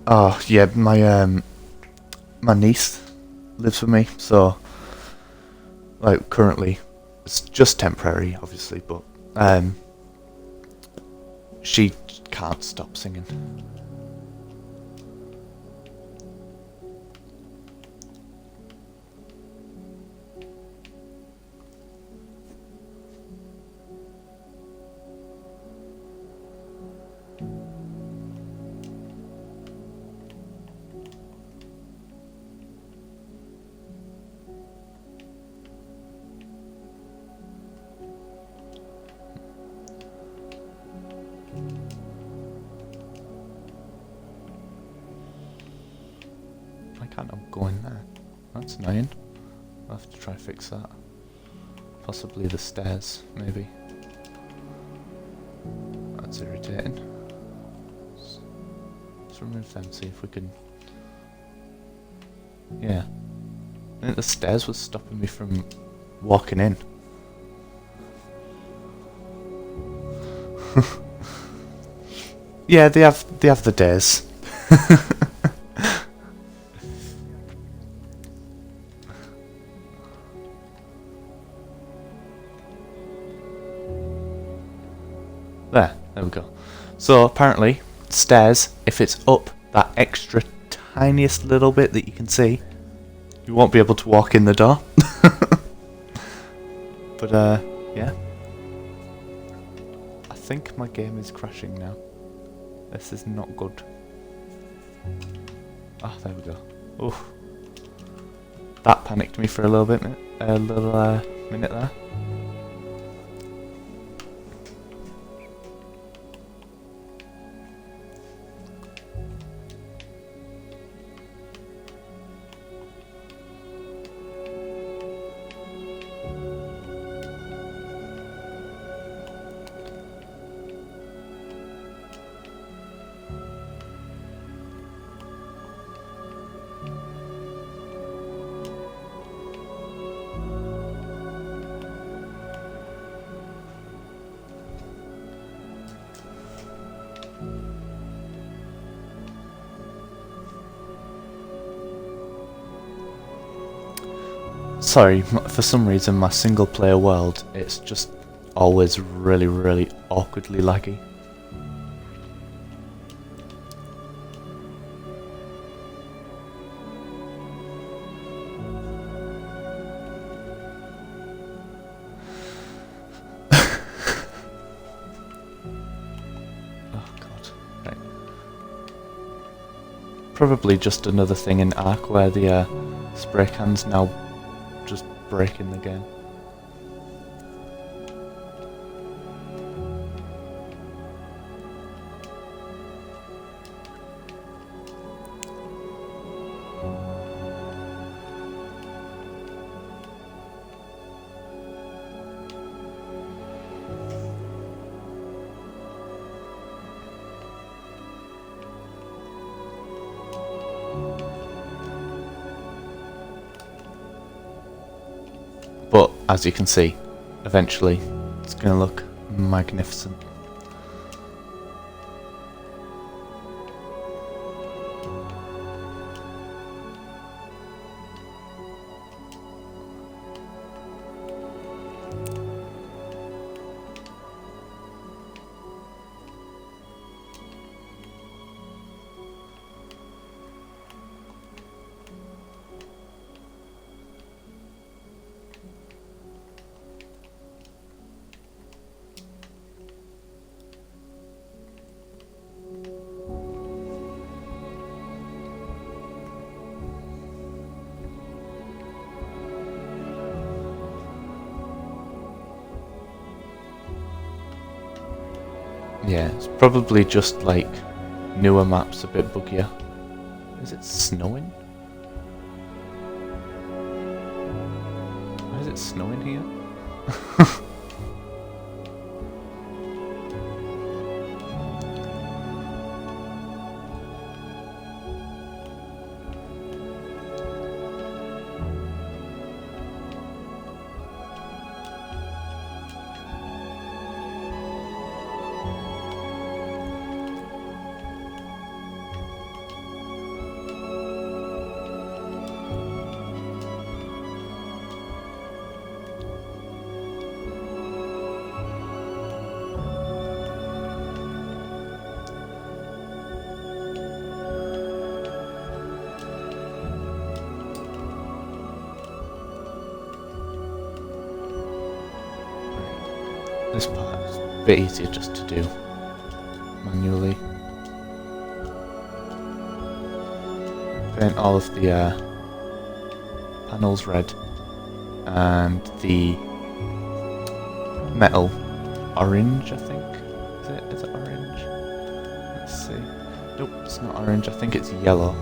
Oh yeah, my niece lives with me, so like currently it's just temporary, obviously, but she can't stop singing. cannot go in there. That's annoying. I'll have to try and fix that. Possibly the stairs, maybe. That's irritating. Let's remove them, see if we can... Yeah. I think the stairs was stopping me from walking in. Yeah, they have the days. There we go. So apparently, stairs, if it's up that extra tiniest little bit that you can see, you won't be able to walk in the door. But yeah. I think my game is crashing now. This is not good. Ah, there we go. Oof. That panicked me for a little bit, minute there. Sorry, for some reason my single player world, it's just always really, really awkwardly laggy. Oh god, right. Probably just another thing in Ark where the spray cans now just breaking the game. But as you can see, eventually it's going to look magnificent. Yeah, it's probably just like newer maps a bit buggier. Is it snowing? Why is it snowing here? This part is a bit easier just to do manually. Paint all of the panels red and the metal orange, I think. Is it orange? Let's see. Nope, it's not orange. I think it's yellow.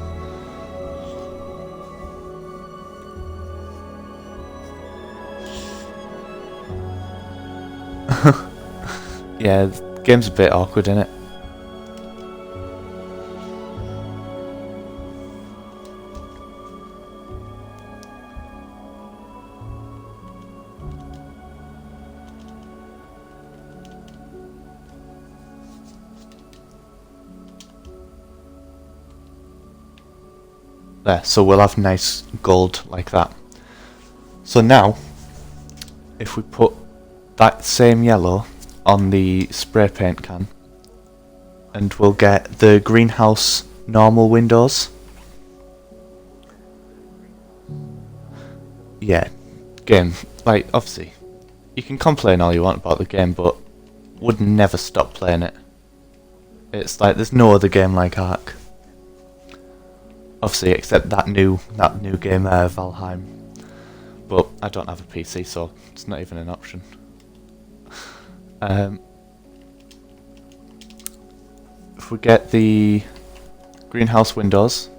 Yeah, the game's a bit awkward, isn't it? There, so we'll have nice gold like that. So now, if we put that same yellow on the spray paint can, and we'll get the greenhouse normal windows. Yeah, game, like, obviously, you can complain all you want about the game, but would never stop playing it. It's like, there's no other game like Ark. Obviously, except that new game, Valheim. But I don't have a PC, so it's not even an option. If we get the greenhouse windows,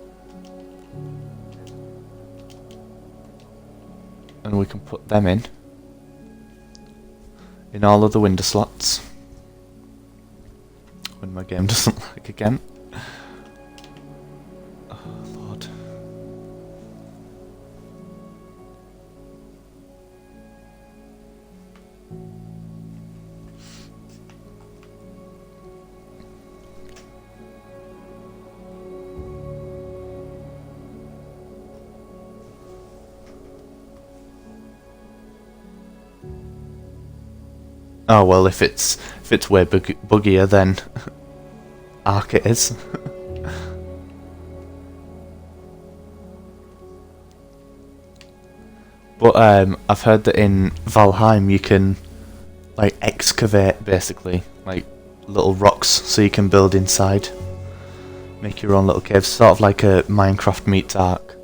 and we can put them in all of the window slots. When my game doesn't lag again. Oh well, if it's way buggier, then Ark it is. But I've heard that in Valheim you can like excavate basically like little rocks, so you can build inside, make your own little caves, sort of like a Minecraft meets Ark.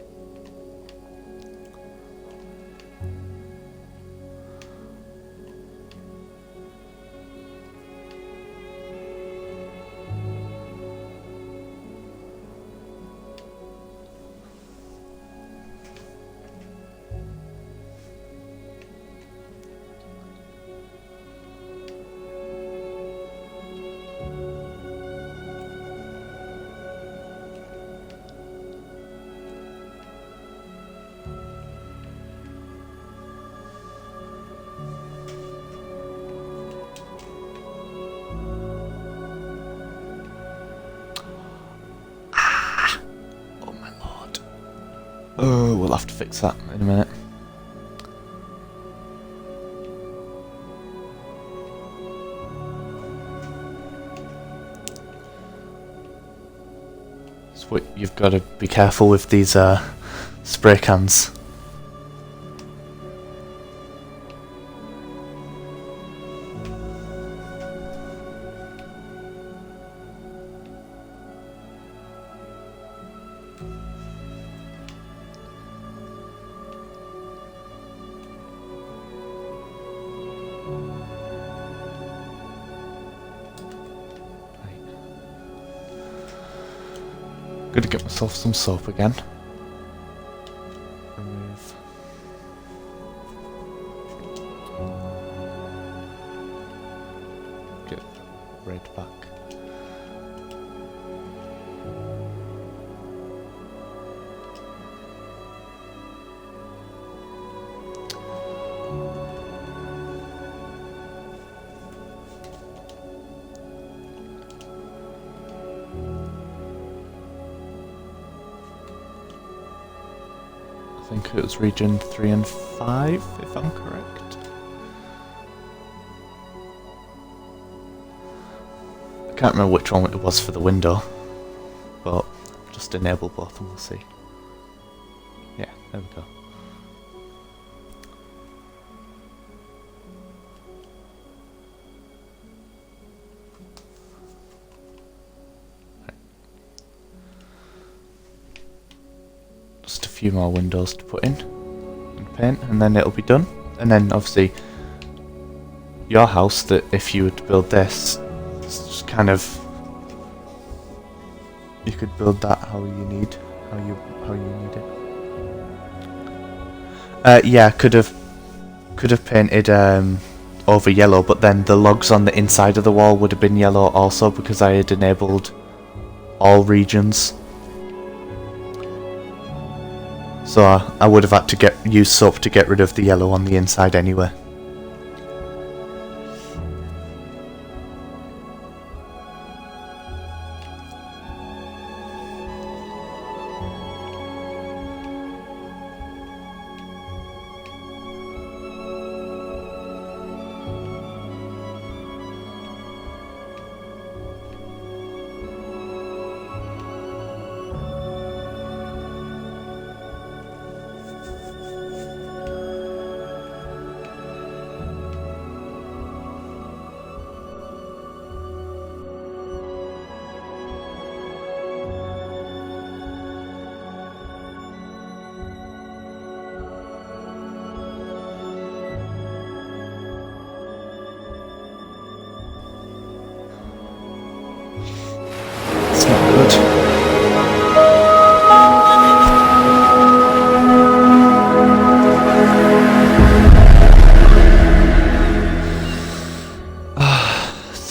Oh, we'll have to fix that in a minute. So you've got to be careful with these spray cans. Gonna get myself some soap again. Remove. Get red back. I think it was region 3 and 5, if I'm correct. I can't remember which one it was for the window, but just enable both and we'll see. Yeah, there we go. Just a few more windows to put in and paint, and then it'll be done. And then obviously your house, that if you were to build this, it's just kind of, you could build that how you need, how you need it. Yeah, could have painted over yellow, but then the logs on the inside of the wall would have been yellow also because I had enabled all regions. So I would have had to use soap to get rid of the yellow on the inside anyway.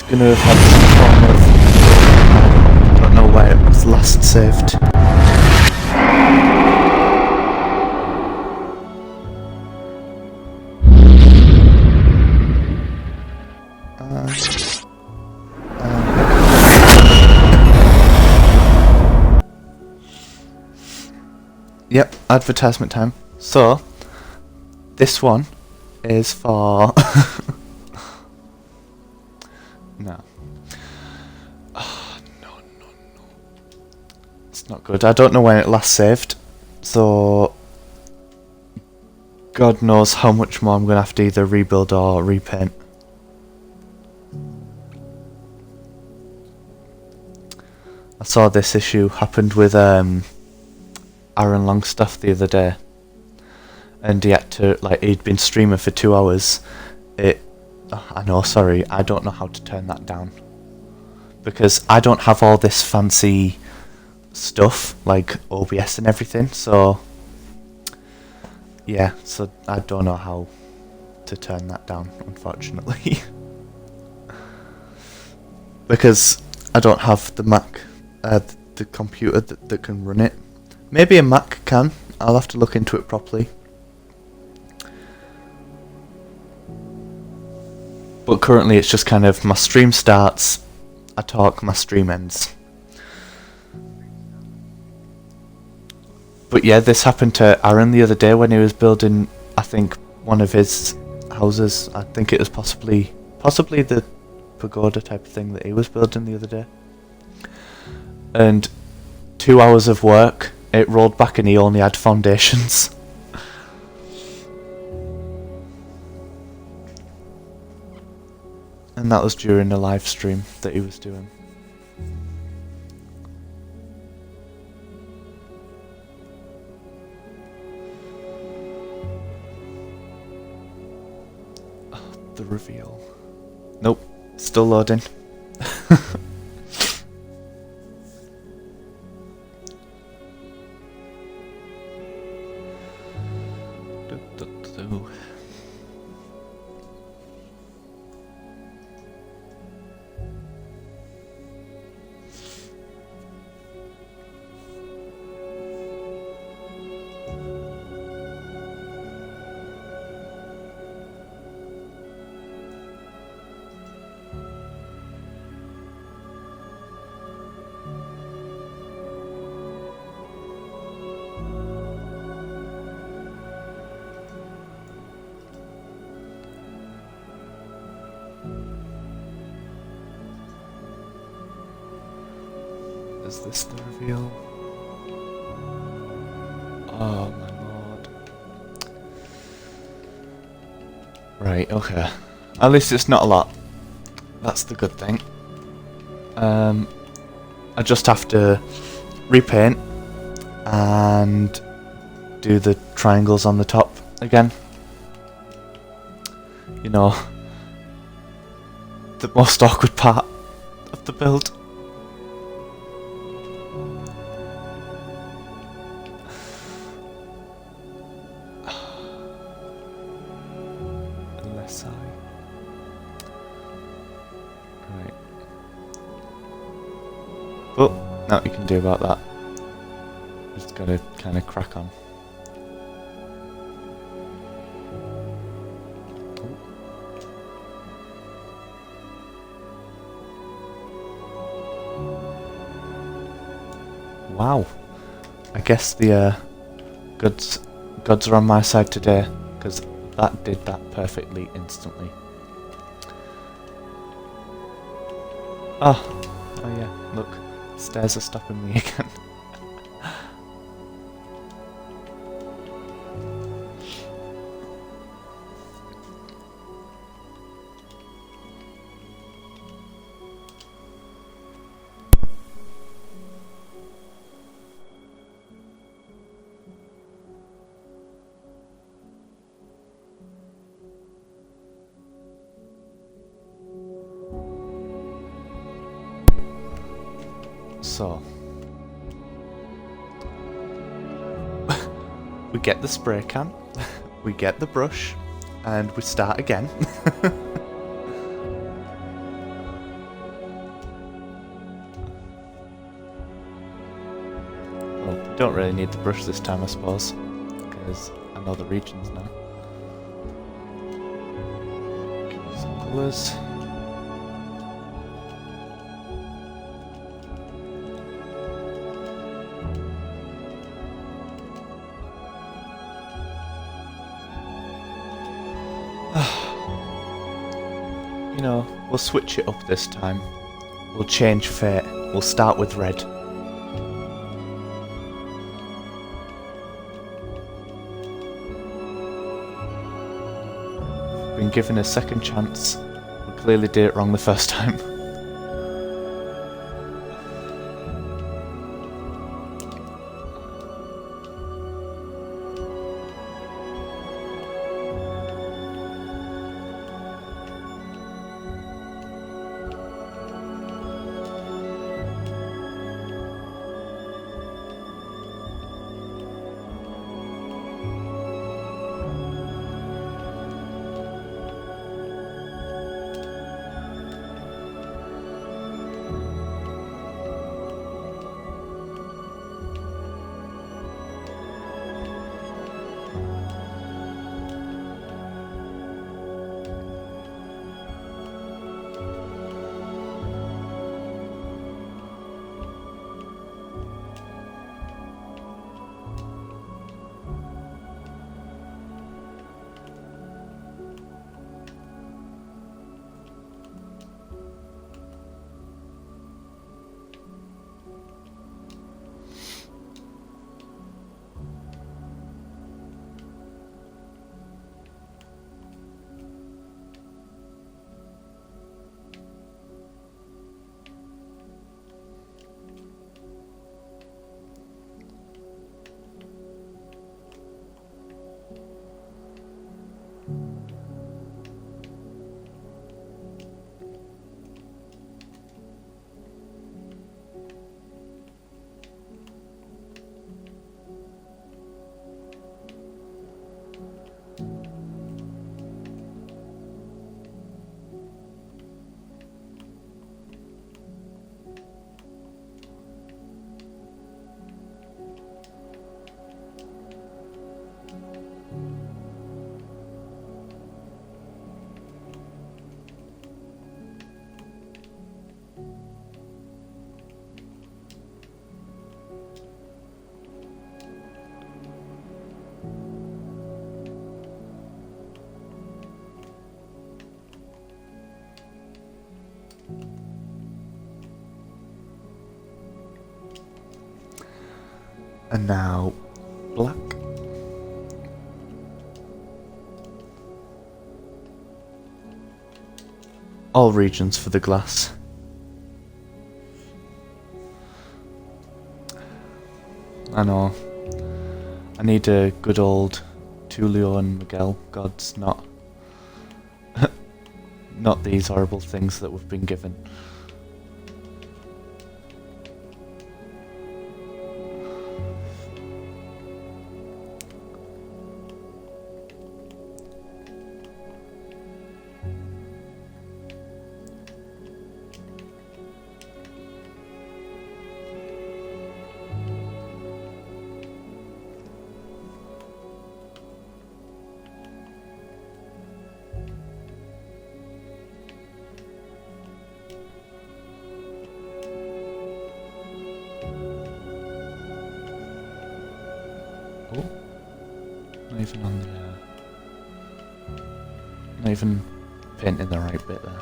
Gonna have had some form of... I don't know where it was last saved. Yep, advertisement time. So, this one is for... No. Oh, no. It's not good. I don't know when it last saved, so God knows how much more I'm going to have to either rebuild or repaint. I saw this issue happened with Aaron Longstaff the other day, and he had to, like, he'd been streaming for 2 hours. I know, sorry, I don't know how to turn that down. Because I don't have all this fancy stuff, like OBS and everything, so... Yeah, so I don't know how to turn that down, unfortunately. Because I don't have the Mac, the computer that can run it. Maybe a Mac can, I'll have to look into it properly. But currently it's just kind of my stream starts, I talk, my stream ends. But yeah, this happened to Aaron the other day when he was building, I think, one of his houses. I think it was possibly the Pagoda type of thing that he was building the other day. And 2 hours of work, it rolled back and he only had foundations. And that was during a live stream that he was doing. Oh, the reveal. Nope, still loading. Is this the reveal? Oh my lord. Right, okay. At least it's not a lot. That's the good thing. I just have to repaint and do the triangles on the top again. You know, the most awkward part of the build. But nothing you can do about that. Just gotta kind of crack on. Wow. I guess the gods are on my side today, because that did that perfectly instantly. Oh yeah, look, stairs are stopping me again. So, we get the spray can, we get the brush, and we start again. Well, we don't really need the brush this time, I suppose, because I know the regions now. Give me some colours. You know, we'll switch it up this time. We'll change fate. We'll start with red. Been given a second chance. We clearly did it wrong the first time. And now, black. All regions for the glass. I know. I need a good old Tulio and Miguel gods, not not these horrible things that we've been given. Not even on the... not even painting the right bit there.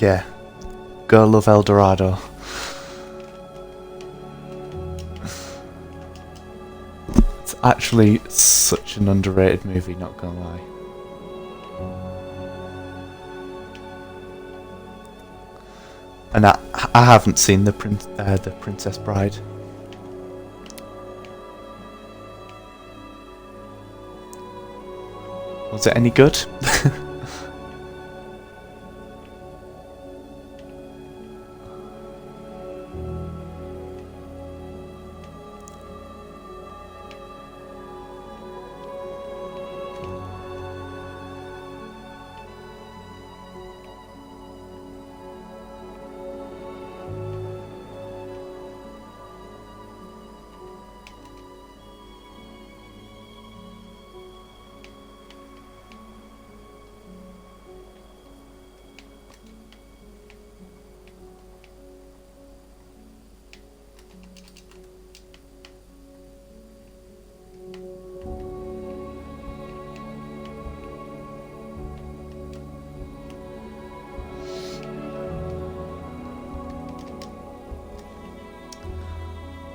Yeah, go love El Dorado. It's actually such an underrated movie, not gonna lie. And I haven't seen the Princess Bride. Was it any good?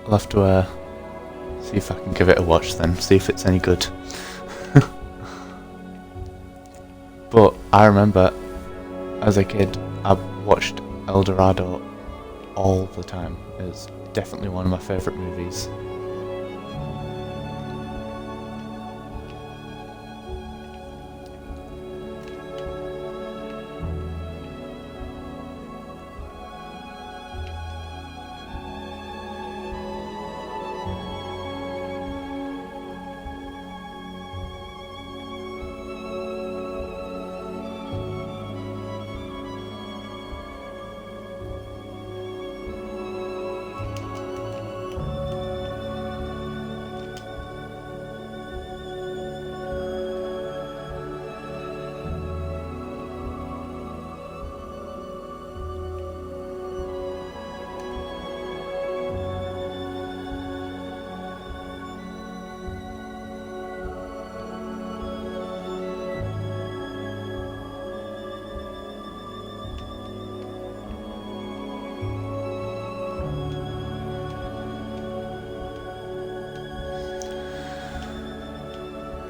I'll have to see if I can give it a watch then, see if it's any good. But I remember, as a kid, I watched El Dorado all the time. It's definitely one of my favourite movies.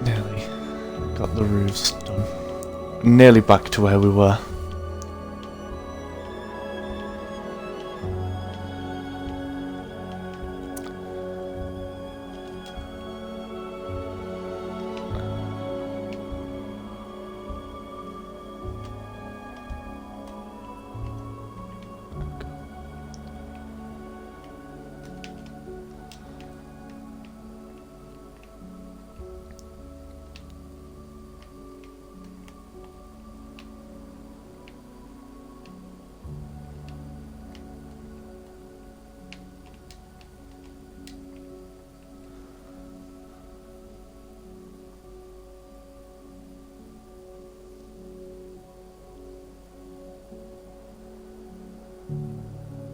Nearly got the roofs done. Nearly back to where we were.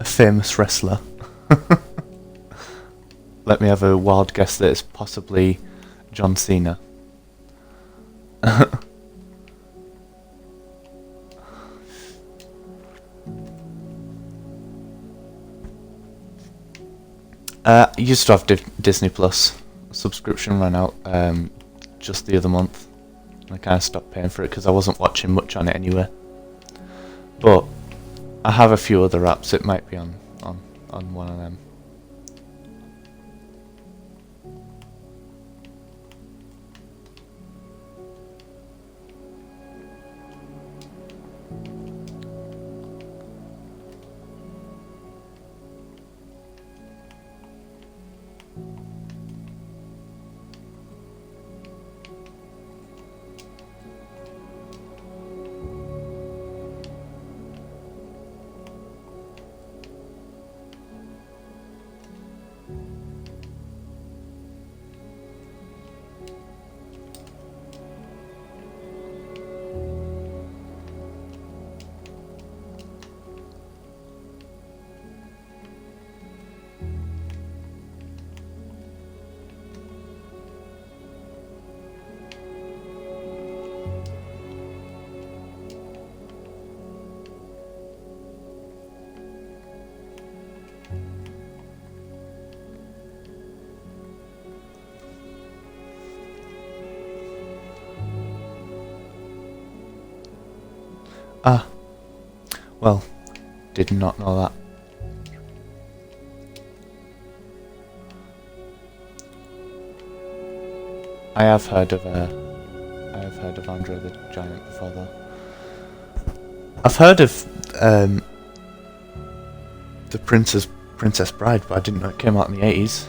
A famous wrestler. Let me have a wild guess that it's possibly John Cena. I used to have Disney Plus. Subscription ran out just the other month. I kind of stopped paying for it because I wasn't watching much on it anyway. But I have a few other apps. It might be on one of them. Ah, well, did not know that. I have heard of Andre the Giant before, though. I've heard of the Princess Bride, but I didn't know it came out in the 80s.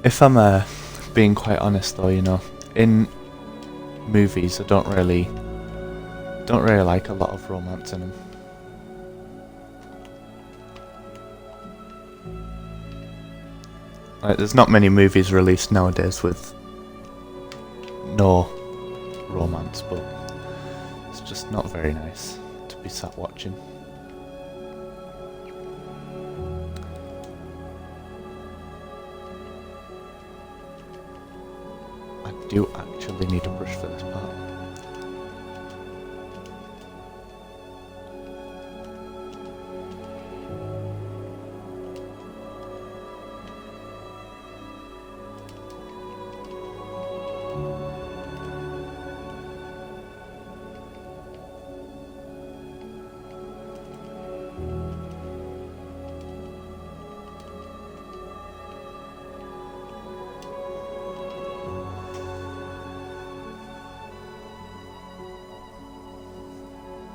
If I'm being quite honest, though, you know, in movies I don't really like a lot of romance in them. Like, there's not many movies released nowadays with no romance, but it's just not very nice to be sat watching. I do actually need a brush for this part.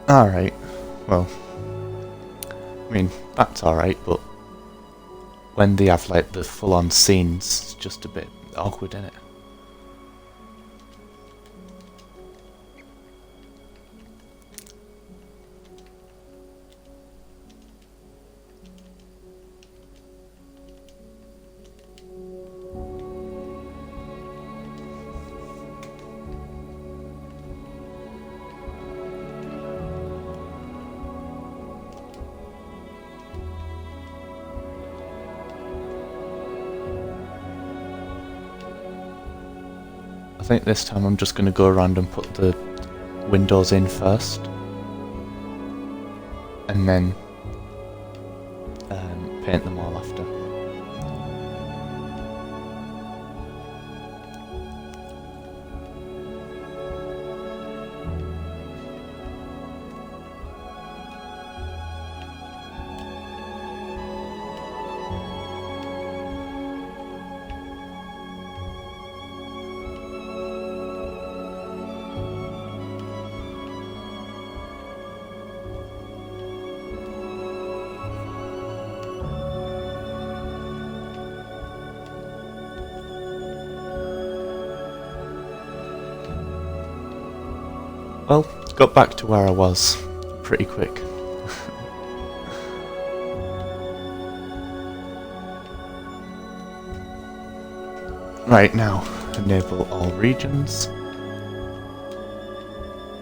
Alright, well, I mean, that's alright, but when they have, like, the full-on scenes, it's just a bit awkward, innit? I think this time I'm just going to go around and put the windows in first, and then paint them all after. Well, got back to where I was pretty quick. Right, now, enable all regions.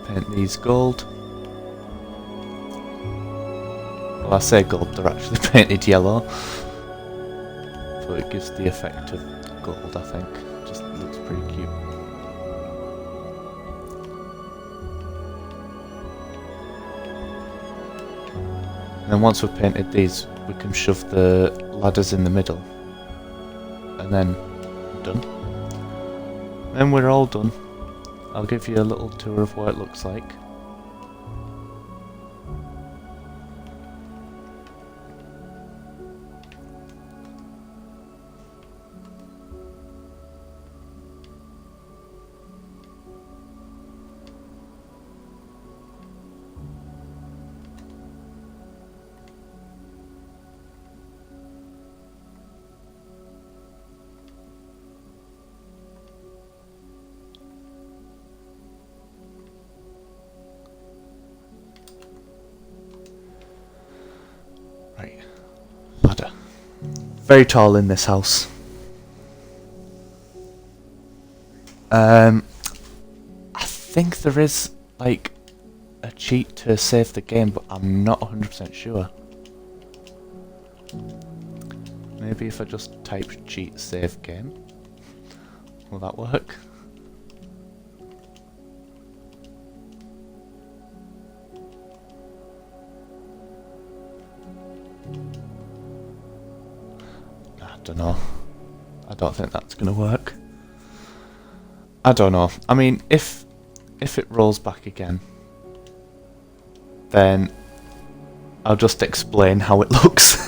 Paint these gold. Well, I say gold, they're actually painted yellow. So it gives the effect of gold, I think. Just looks pretty cute. And then once we've painted these, we can shove the ladders in the middle. And then, done. Then we're all done. I'll give you a little tour of what it looks like. Ladder. Very tall in this house. I think there is like a cheat to save the game, but I'm not 100% sure. Maybe if I just type cheat save game, will that work? I don't know. I don't think that's gonna work. I don't know. I mean, if it rolls back again, then I'll just explain how it looks.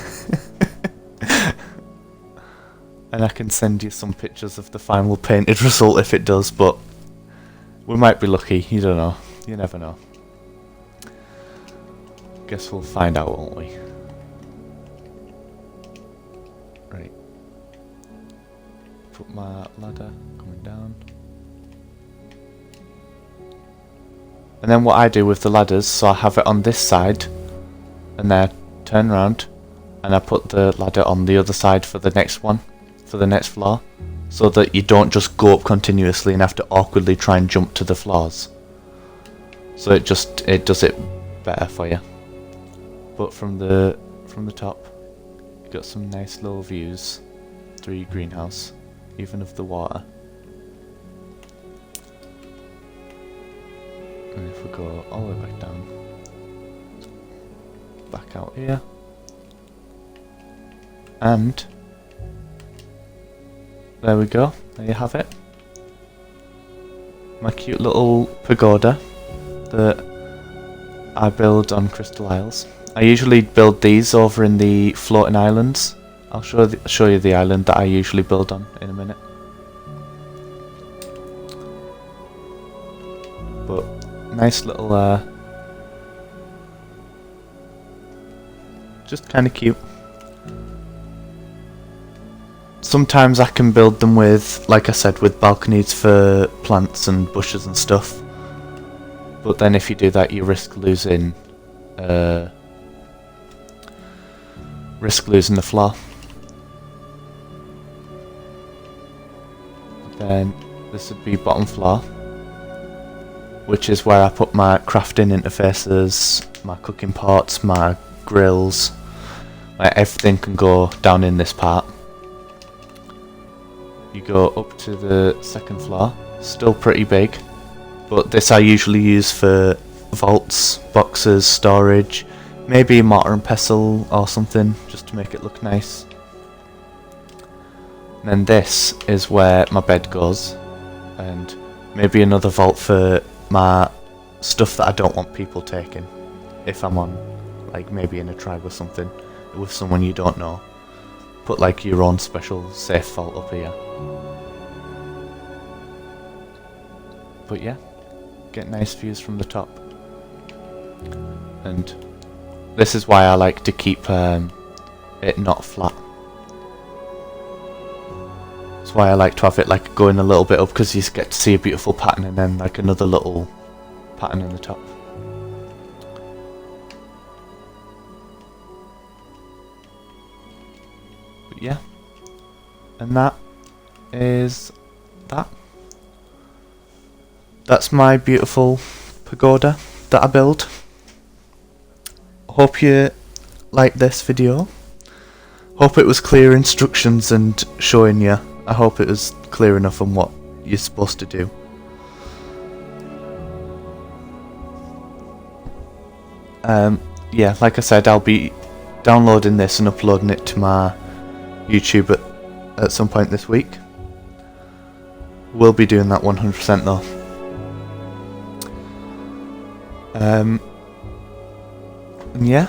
And I can send you some pictures of the final painted result if it does, but we might be lucky, you don't know. You never know. Guess we'll find out, won't we? Right. Put my ladder coming down. And then what I do with the ladders, so I have it on this side, and then I turn around, and I put the ladder on the other side for the next one, for the next floor, so that you don't just go up continuously and have to awkwardly try and jump to the floors. So it does it better for you. But from the top, you got some nice little views through your greenhouse, even of the water. And if we go all the way back down, back out here, and there we go, there you have it. My cute little pagoda that I build on Crystal Isles. I usually build these over in the floating islands. I'll show you the island that I usually build on in a minute. But nice little, just kind of cute. Sometimes I can build them with, like I said, with balconies for plants and bushes and stuff. But then if you do that, you risk losing the floor. Then this would be bottom floor, which is where I put my crafting interfaces, my cooking pots, my grills. Like everything can go down in this part. You go up to the second floor, still pretty big, but this I usually use for vaults, boxes, storage, maybe mortar and pestle or something, just to make it look nice. And then this is where my bed goes, and maybe another vault for my stuff that I don't want people taking. If I'm on, like maybe in a tribe or something, with someone you don't know, put like your own special safe vault up here. But yeah, get nice views from the top. And this is why I like to keep it not flat. That's why I like to have it like going a little bit up, because you get to see a beautiful pattern and then like another little pattern in the top. But yeah, and that is that. That's my beautiful pagoda that I build. Hope you liked this video. Hope it was clear instructions and showing you. I hope it was clear enough on what you're supposed to do. Yeah, like I said, I'll be downloading this and uploading it to my YouTube at some point this week. We'll be doing that 100% though. And yeah,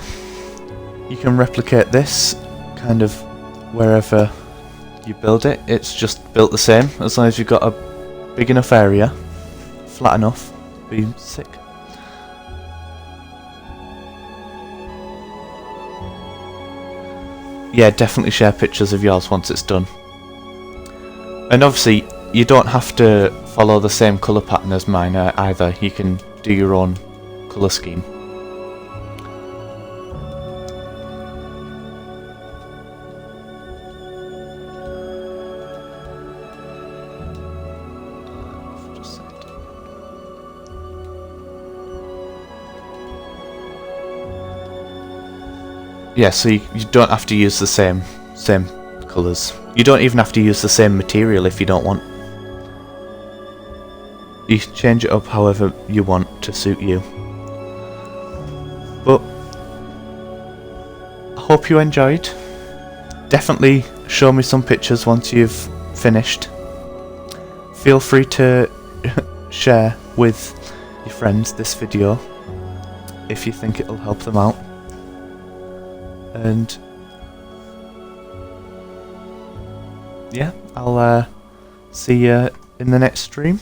you can replicate this kind of wherever you build it. It's just built the same, as long as you've got a big enough area, flat enough, be sick. Yeah, definitely share pictures of yours once it's done. And obviously, you don't have to follow the same colour pattern as mine either. You can do your own colour scheme. Yeah, so you don't have to use the same colours. You don't even have to use the same material if you don't want. You can change it up however you want to suit you. But I hope you enjoyed. Definitely show me some pictures once you've finished. Feel free to share with your friends this video if you think it'll help them out. And yeah, I'll see you in the next stream.